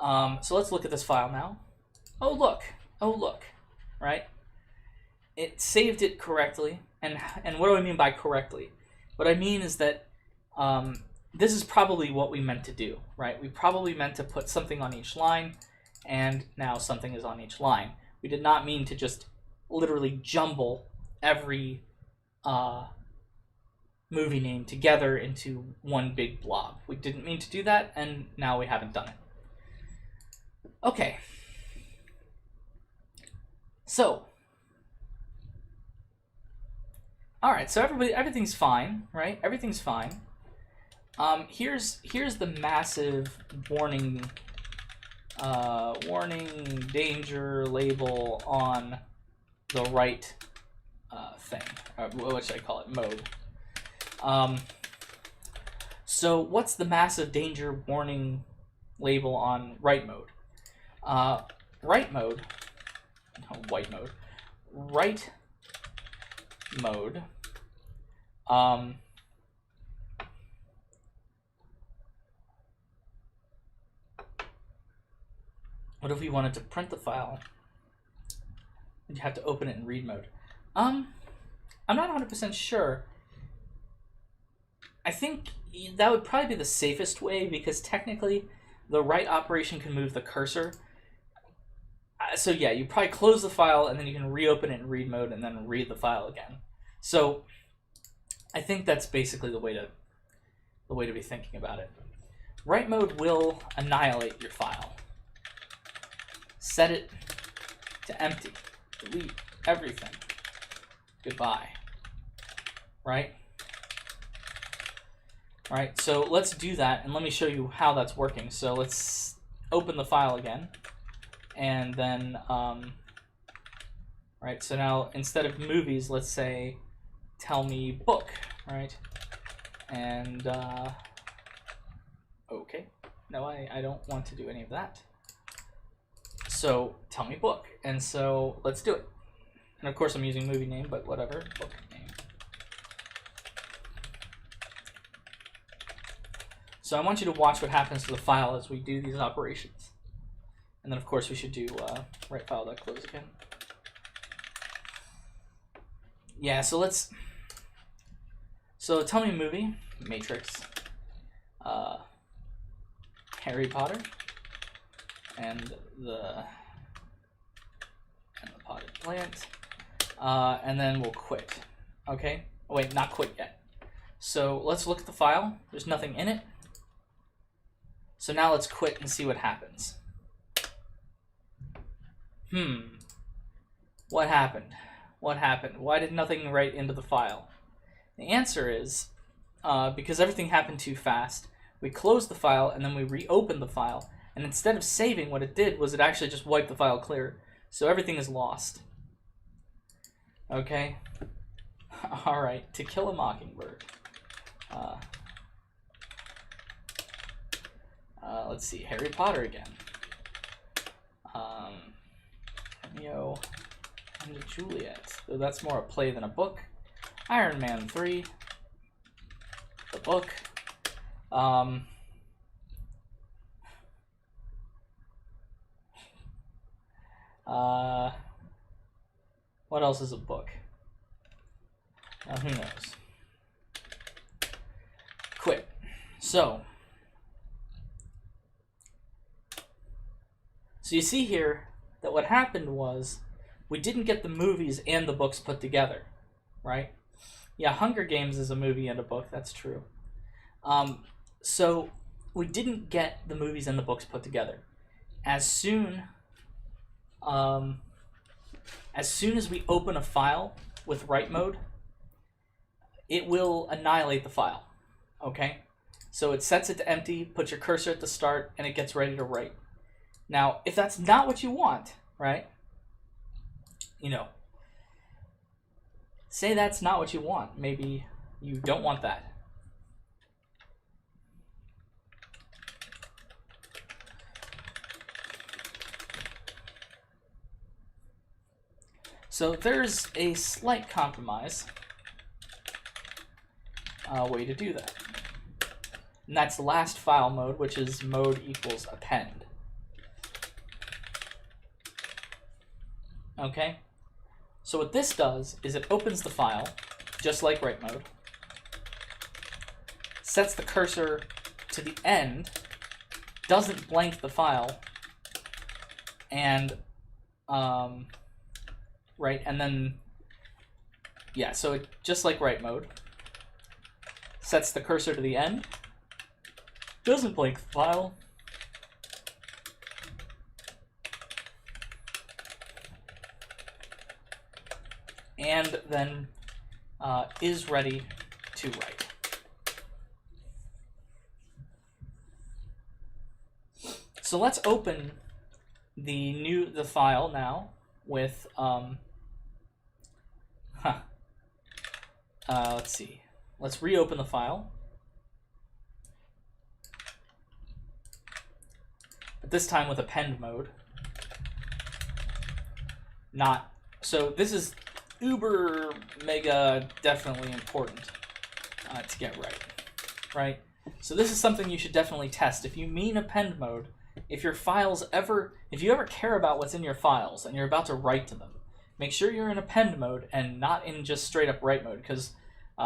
[SPEAKER 1] So let's look at this file now. Oh look, right? It saved it correctly, and what do I mean by correctly? What I mean is that this is probably what we meant to do, right? We probably meant to put something on each line, and now something is on each line. We did not mean to just literally jumble every movie name together into one big blob. We didn't mean to do that, and now we haven't done it. Okay. So, all right. So everything's fine, right? Everything's fine. Here's the massive warning danger label on the right thing. What should I call it? Mode. So what's the massive danger warning label on write mode? Write mode. White mode. Write mode. What if we wanted to print the file? You have to open it in read mode. I'm not 100% sure. I think that would probably be the safest way, because technically the write operation can move the cursor. So yeah, you probably close the file and then you can reopen it in read mode and then read the file again. So I think that's basically the way to be thinking about it. Write mode will annihilate your file. Set it to empty. Delete everything. Goodbye. Right? Right, so let's do that, and let me show you how that's working. So let's open the file again, and then, right, so now instead of movies, let's say, tell me book, right? And okay, no, I don't want to do any of that. So tell me book, and so let's do it. And of course I'm using movie name, but whatever, book name. So I want you to watch what happens to the file as we do these operations. And then of course we should do write file.close again. Yeah, so tell me movie, Matrix, Harry Potter, and the potted plant, and then we'll quit. Okay? Oh, wait, not quit yet. So let's look at the file. There's nothing in it. So now let's quit and see what happens. What happened? What happened? Why did nothing write into the file? The answer is because everything happened too fast. We closed the file and then we reopened the file. And instead of saving, what it did was it actually just wiped the file clear. So everything is lost. Okay? Alright, To Kill a Mockingbird. Let's see, Harry Potter again. Romeo and Juliet. So that's more a play than a book. Iron Man 3. The book. What else is a book? Who knows? Quit. So you see here that what happened was we didn't get the movies and the books put together, right? Yeah, Hunger Games is a movie and a book, that's true. So we didn't get the movies and the books put together. As soon as we open a file with write mode, it will annihilate the file, okay? So it sets it to empty, puts your cursor at the start, and it gets ready to write. Now, if that's not what you want, right? You know, say that's not what you want. Maybe you don't want that. So there's a slight compromise way to do that. And that's last file mode, which is mode equals append. Okay? So what this does is it opens the file, just like write mode, sets the cursor to the end, doesn't blank the file, and right, and then yeah, so it just like write mode, sets the cursor to the end, doesn't blank the file, and then is ready to write. So let's open the file now with let's see. Let's reopen the file. But this time with append mode. So this is uber mega definitely important to get right? So this is something you should definitely test. If you mean append mode, if you ever care about what's in your files and you're about to write to them, make sure you're in append mode and not in just straight up write mode, because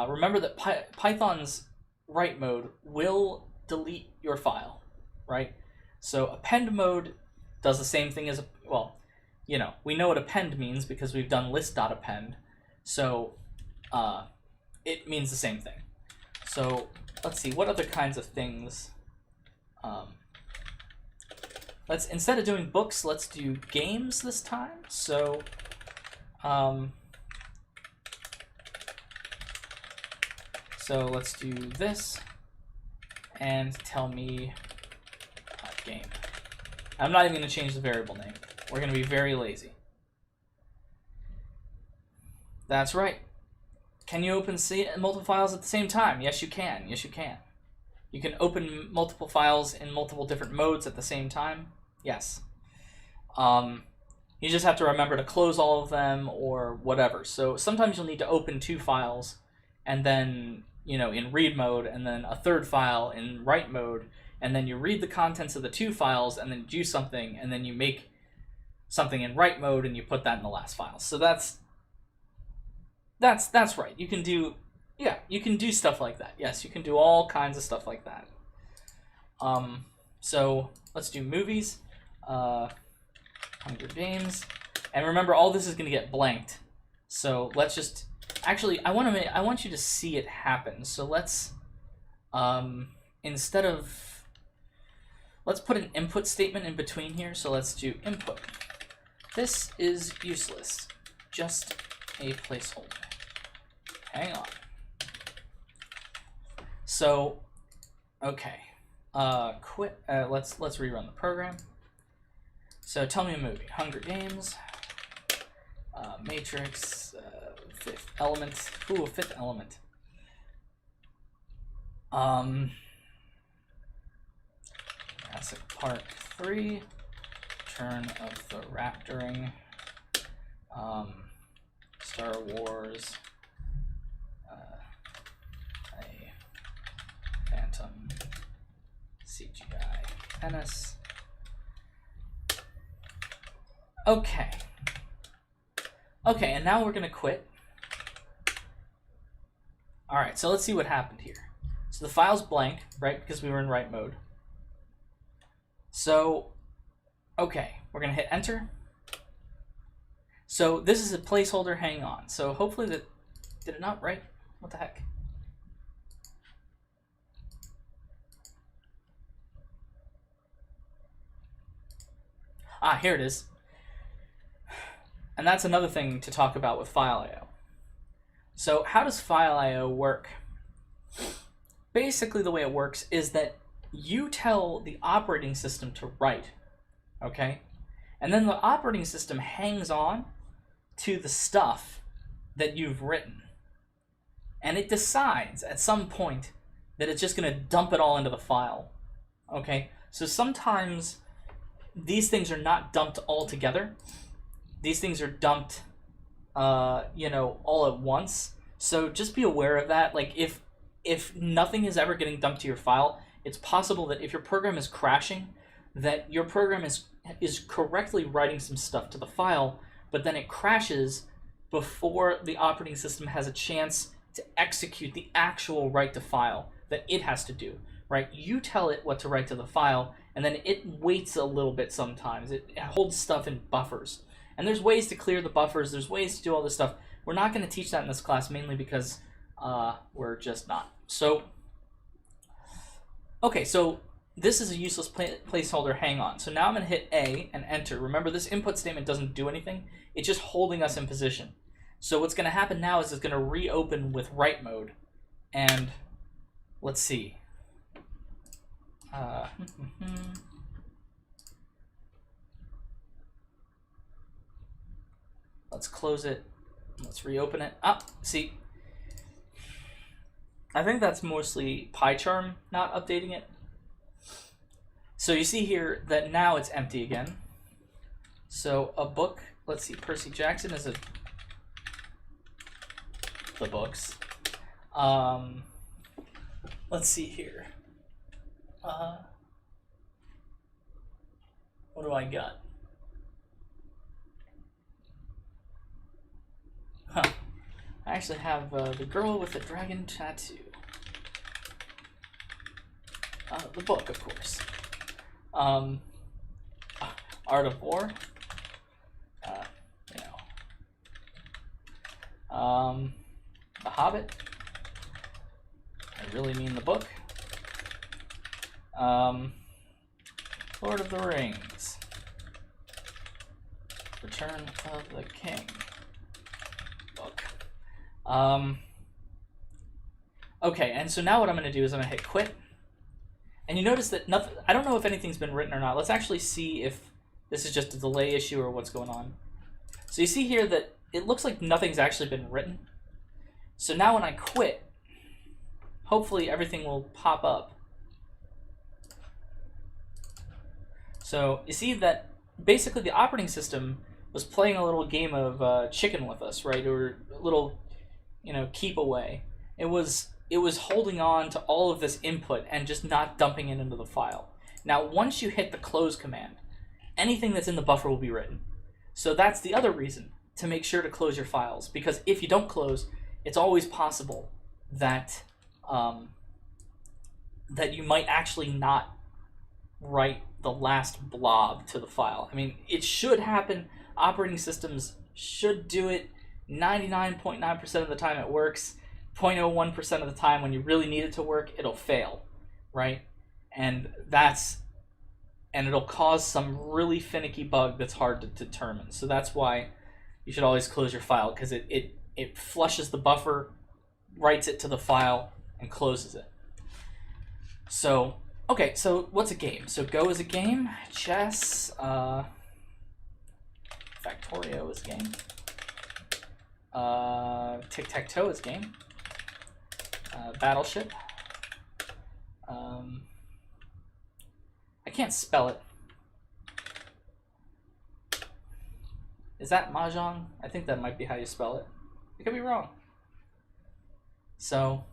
[SPEAKER 1] remember that Python's write mode will delete your file, right? So append mode does the same thing as, well, you know, we know what append means because we've done list.append, so it means the same thing. So let's see, what other kinds of things? Instead of doing books, let's do games this time. So let's do this and tell me game. I'm not even going to change the variable name. We're going to be very lazy. That's right. Can you open multiple files at the same time? Yes, you can. Yes, you can. You can open multiple files in multiple different modes at the same time. Yes. You just have to remember to close all of them or whatever. So sometimes you'll need to open 2 files and then, in read mode, and then a 3rd file in write mode, and then you read the contents of the 2 files and then do something, and then you make something in write mode and you put that in the last file. So that's right. You can do stuff like that. Yes, you can do all kinds of stuff like that. So let's do movies, Hunger Games, and remember all this is going to get blanked. So let's just I want you to see it happen. So let's let's put an input statement in between here. So let's do input. This is useless. Just a placeholder. Hang on. So, okay. Quit. Let's rerun the program. So tell me a movie. Hunger Games. Matrix. Fifth Element. Ooh, Fifth Element. Jurassic Park 3. Return of the Raptoring. Star Wars. Phantom. CGI. Menace. Okay. Okay, and now we're going to quit. Alright, so let's see what happened here. So the file's blank, right, because we were in write mode. So, okay, we're going to hit enter. So this is a placeholder, hang on. So hopefully that, did it not write? What the heck? Ah, here it is. And that's another thing to talk about with FileIO. So how does FileIO work? Basically the way it works is that you tell the operating system to write, okay? And then the operating system hangs on to the stuff that you've written. And it decides at some point that it's just going to dump it all into the file, okay? So sometimes these things are not dumped all together. These things are dumped, all at once. So just be aware of that. Like if nothing is ever getting dumped to your file, it's possible that if your program is crashing, that your program is correctly writing some stuff to the file, but then it crashes before the operating system has a chance to execute the actual write to file that it has to do, right? You tell it what to write to the file, and then it waits a little bit sometimes. It holds stuff in buffers. And there's ways to clear the buffers. There's ways to do all this stuff. We're not going to teach that in this class, mainly because we're just not. So, okay, so this is a useless placeholder. Hang on. So now I'm going to hit A and enter. Remember, this input statement doesn't do anything. It's just holding us in position. So what's going to happen now is it's going to reopen with write mode. And let's see. Let's close it. Let's reopen it. Ah, see. I think that's mostly PyCharm not updating it. So you see here that now it's empty again. So a book, let's see, Percy Jackson is the books. Let's see here. What do I got? Huh. I actually have The Girl with the Dragon Tattoo. The book, of course. Art of War. The Hobbit. I really mean the book. Lord of the Rings. Return of the King. Book. Okay, and so now what I'm going to do is I'm going to hit quit. And you notice that nothing, I don't know if anything's been written or not. Let's actually see if this is just a delay issue or what's going on. So you see here that it looks like nothing's actually been written. So now when I quit, hopefully everything will pop up. So you see that basically the operating system was playing a little game of chicken with us, right? Or a little, keep away. It was holding on to all of this input and just not dumping it into the file. Now, once you hit the close command, anything that's in the buffer will be written. So that's the other reason to make sure to close your files, because if you don't close, it's always possible that that you might actually not write the last blob to the file. I mean, it should happen. Operating systems should do it. 99.9% of the time it works. 0.01% of the time when you really need it to work, it'll fail, right? And it'll cause some really finicky bug that's hard to determine. So that's why you should always close your file, because it flushes the buffer, writes it to the file, and closes it. So, okay, so what's a game? So Go is a game, chess, Factorio is a game, Tic-Tac-Toe is a game, Battleship, I can't spell it. Is that Mahjong? I think that might be how you spell it. I could be wrong. So,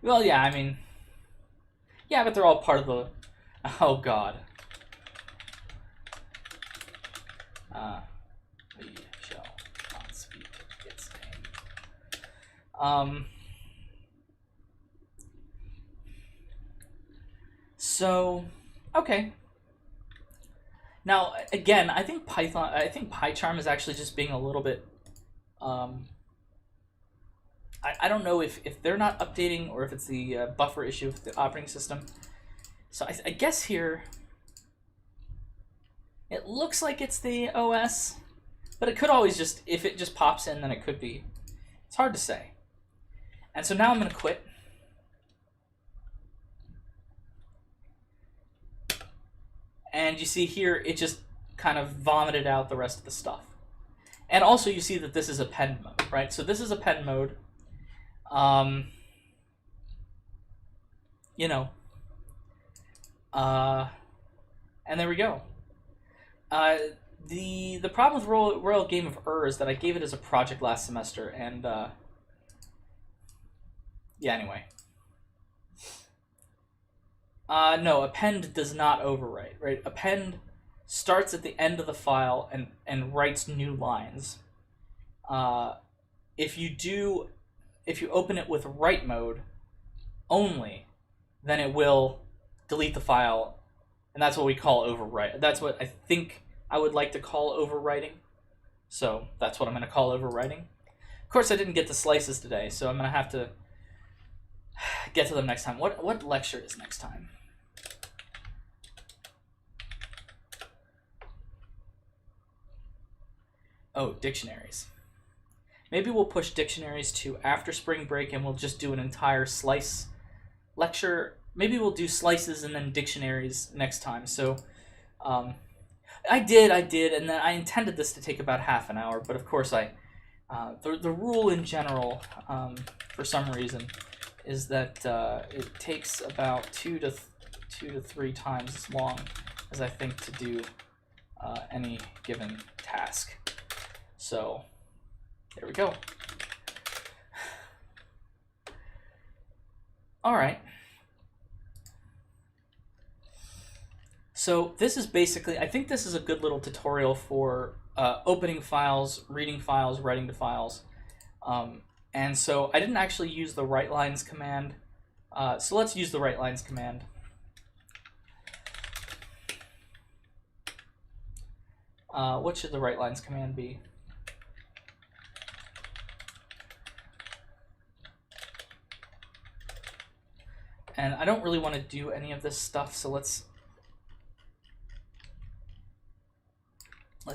[SPEAKER 1] well, yeah, I mean, yeah, but they're all part of the, oh god. We shall not speak its name. So, okay. Now, again, I think PyCharm is actually just being a little bit, I don't know if they're not updating or if it's the buffer issue with the operating system. So I guess here, it looks like it's the OS, but it could always just, if it just pops in, then it could be. It's hard to say. And so now I'm going to quit. And you see here, it just kind of vomited out the rest of the stuff. And also you see that this is append mode, right? So this is append mode. And there we go. The problem with Royal Game of Ur is that I gave it as a project last semester, and yeah, anyway. No, append does not overwrite, right? Append starts at the end of the file and writes new lines. If you open it with write mode only, then it will delete the file, and that's what we call overwrite. That's what I think I would like to call overwriting. So that's what I'm going to call overwriting. Of course, I didn't get to slices today, so I'm going to have to get to them next time. What lecture is next time? Oh, dictionaries. Maybe we'll push dictionaries to after spring break, and we'll just do an entire slice lecture. Maybe we'll do slices and then dictionaries next time. So I did, and then I intended this to take about half an hour, but of course the rule in general, for some reason, is that it takes about two to three times as long as I think to do any given task. So there we go. All right. So this is basically, I think this is a good little tutorial for opening files, reading files, writing to files. And so I didn't actually use the Relines command. So let's use the Relines command. What should the Relines command be? And I don't really want to do any of this stuff, so let's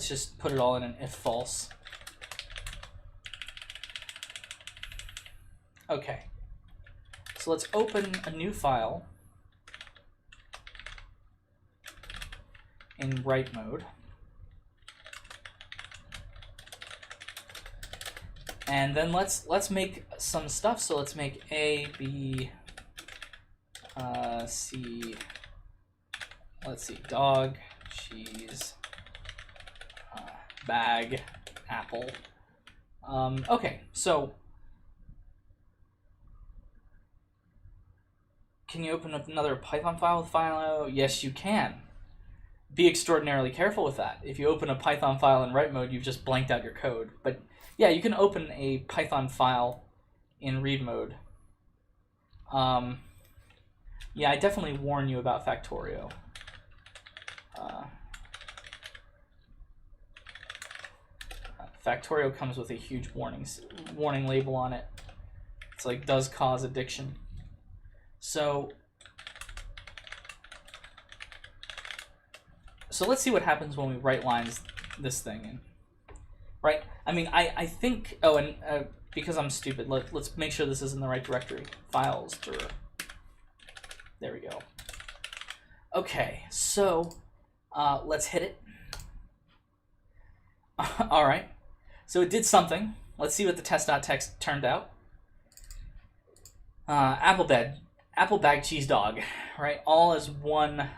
[SPEAKER 1] just put it all in an if false. Okay. So let's open a new file in write mode. And then let's make some stuff. So let's make A, B, C. Let's see, dog, cheese, bag, apple. Okay, so can you open up another Python file with FileIO? Yes, you can. Be extraordinarily careful with that. If you open a Python file in write mode, you've just blanked out your code. But yeah, you can open a Python file in read mode. Yeah, I definitely warn you about Factorio. Factorio comes with a huge warning label on it. It's like, does cause addiction. So let's see what happens when we write lines this thing in. Right? I mean, I think, oh, and because I'm stupid, let's make sure this is in the right directory. Files, there we go. Okay, so let's hit it. All right, so it did something. Let's see what the test.txt turned out. Apple bag, cheese dog, right? All as one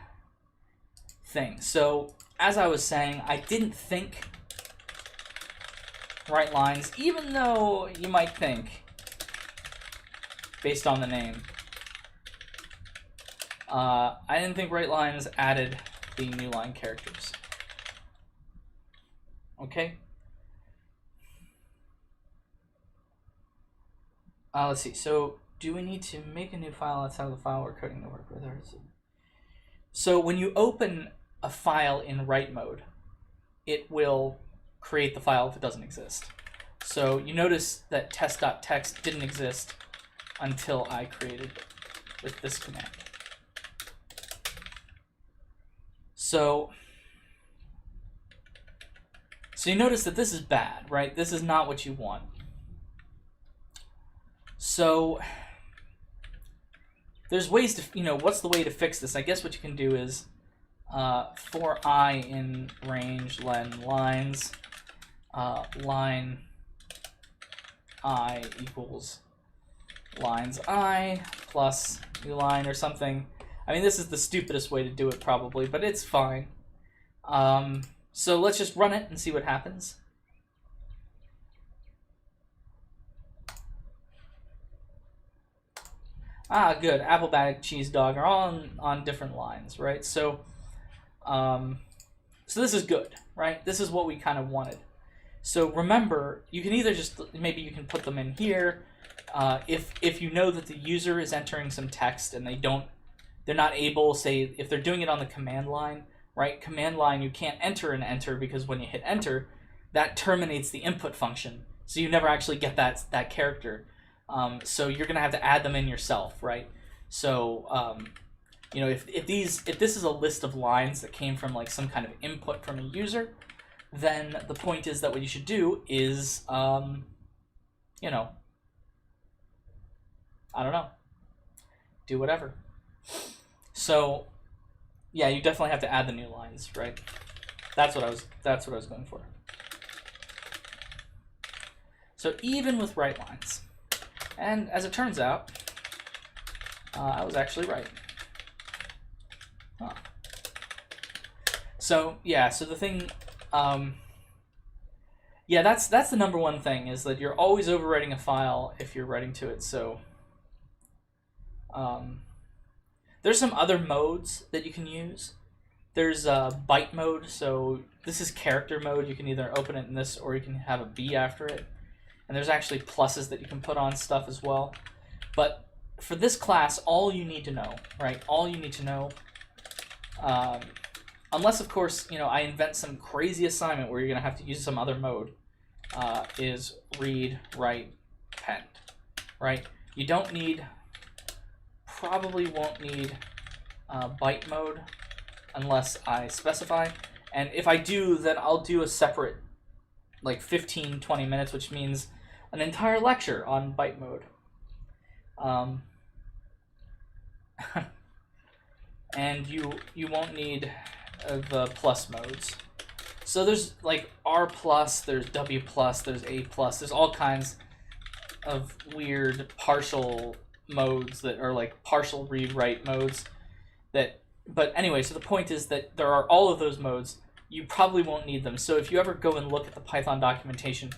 [SPEAKER 1] thing. So as I was saying, I didn't think write lines, even though you might think, based on the name. I didn't think write lines added the new line characters. Okay. Let's see. So do we need to make a new file outside of the file we're coding to work with? So when you open a file in write mode, it will create the file if it doesn't exist. So you notice that test.txt didn't exist until I created it with this command. So you notice that this is bad, right? This is not what you want. So there's ways to, what's the way to fix this? I guess what you can do is for I in range len lines, line I equals lines I plus new line or something. I mean, this is the stupidest way to do it probably, but it's fine. So let's just run it and see what happens. Good. Apple bag, cheese dog are all on different lines, right? So this is good, right? This is what we kind of wanted. So remember, you can either just, maybe you can put them in here. If you know that the user is entering some text and they're not able, say, if they're doing it on the command line, right? Command line, you can't enter an enter because when you hit enter, that terminates the input function. So you never actually get that character. So you're going to have to add them in yourself, right? So, if this is a list of lines that came from like some kind of input from a user, then the point is that what you should do is, I don't know, do whatever. So, yeah, you definitely have to add the new lines, right? That's what I was going for. So even with write lines, and as it turns out, I was actually right. Huh. So yeah, so the thing, yeah, that's the number one thing, is that you're always overwriting a file if you're writing to it. So there's some other modes that you can use. There's byte mode, so this is character mode. You can either open it in this or you can have a B after it. And there's actually pluses that you can put on stuff as well. But for this class, all you need to know, right? All you need to know, unless of course, I invent some crazy assignment where you're gonna have to use some other mode, is read, write, append, right? You don't need, probably won't need byte mode unless I specify. And if I do, then I'll do a separate, like 15-20 minutes, which means an entire lecture on byte mode. And you won't need the plus modes. So there's like R+, there's W+, there's A+, there's all kinds of weird partial modes that are like partial read-write modes that, but anyway, so the point is that there are all of those modes. You probably won't need them. So if you ever go and look at the Python documentation,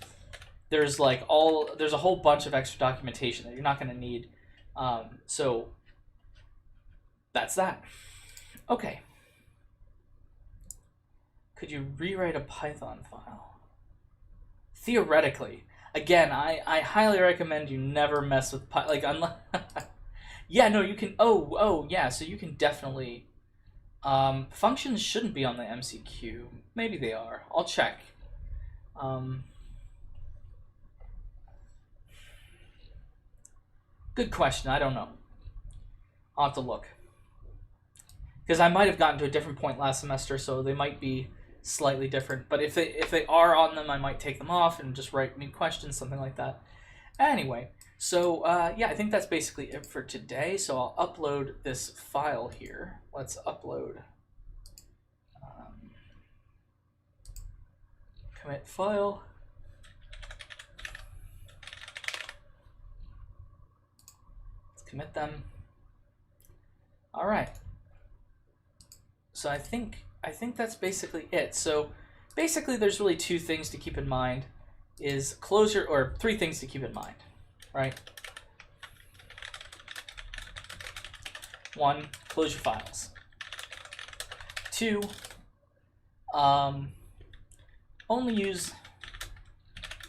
[SPEAKER 1] there's a whole bunch of extra documentation that you're not going to need. So that's that. Okay. Could you rewrite a Python file? Theoretically. Again, I highly recommend you never mess with Python. Like, unless yeah, no, you can. Oh, yeah. So you can definitely. Functions shouldn't be on the MCQ. Maybe they are. I'll check. Good question. I don't know. I'll have to look. Because I might have gotten to a different point last semester, so they might be slightly different. But if they are on them, I might take them off and just write new questions, something like that. Anyway, so yeah, I think that's basically it for today. So I'll upload this file here. Let's upload commit file. Let's commit them. All right. So I think that's basically it. So basically there's really two things to keep in mind. Is closure, or three things to keep in mind, right? One, close your files. Two, only use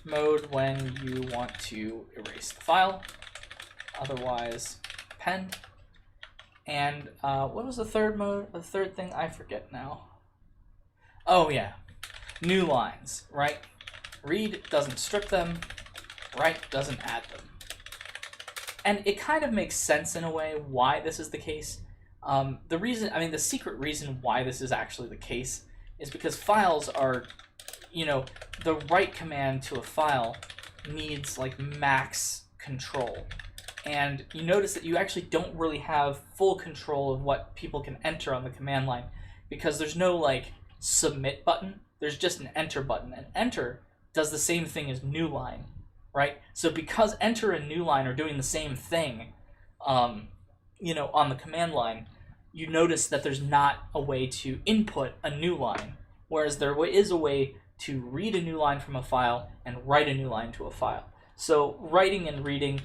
[SPEAKER 1] mode when you want to erase the file. Otherwise, append. And what was the third mode? The third thing, I forget now. Oh yeah, new lines, right? Read doesn't strip them, write doesn't add them. And it kind of makes sense in a way why this is the case. The secret reason why this is actually the case is because files are, the write command to a file needs like max control. And you notice that you actually don't really have full control of what people can enter on the command line because there's no like submit button. There's just an enter button, and enter does the same thing as new line, right? So because enter and new line are doing the same thing, on the command line, you notice that there's not a way to input a new line, whereas there is a way to read a new line from a file and write a new line to a file. So writing and reading,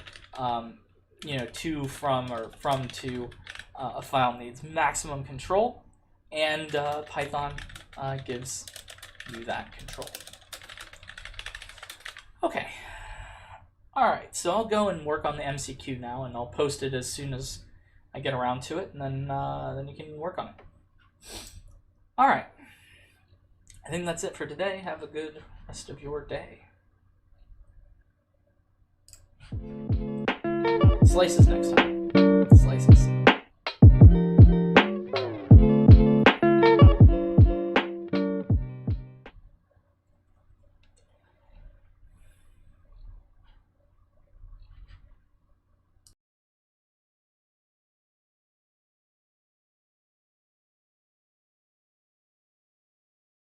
[SPEAKER 1] to, from, or from to a file needs maximum control, and Python gives you that control. Okay. All right, so I'll go and work on the MCQ now, and I'll post it as soon as I get around to it, and then you can work on it. All right. I think that's it for today. Have a good rest of your day. Slices next time. Slices.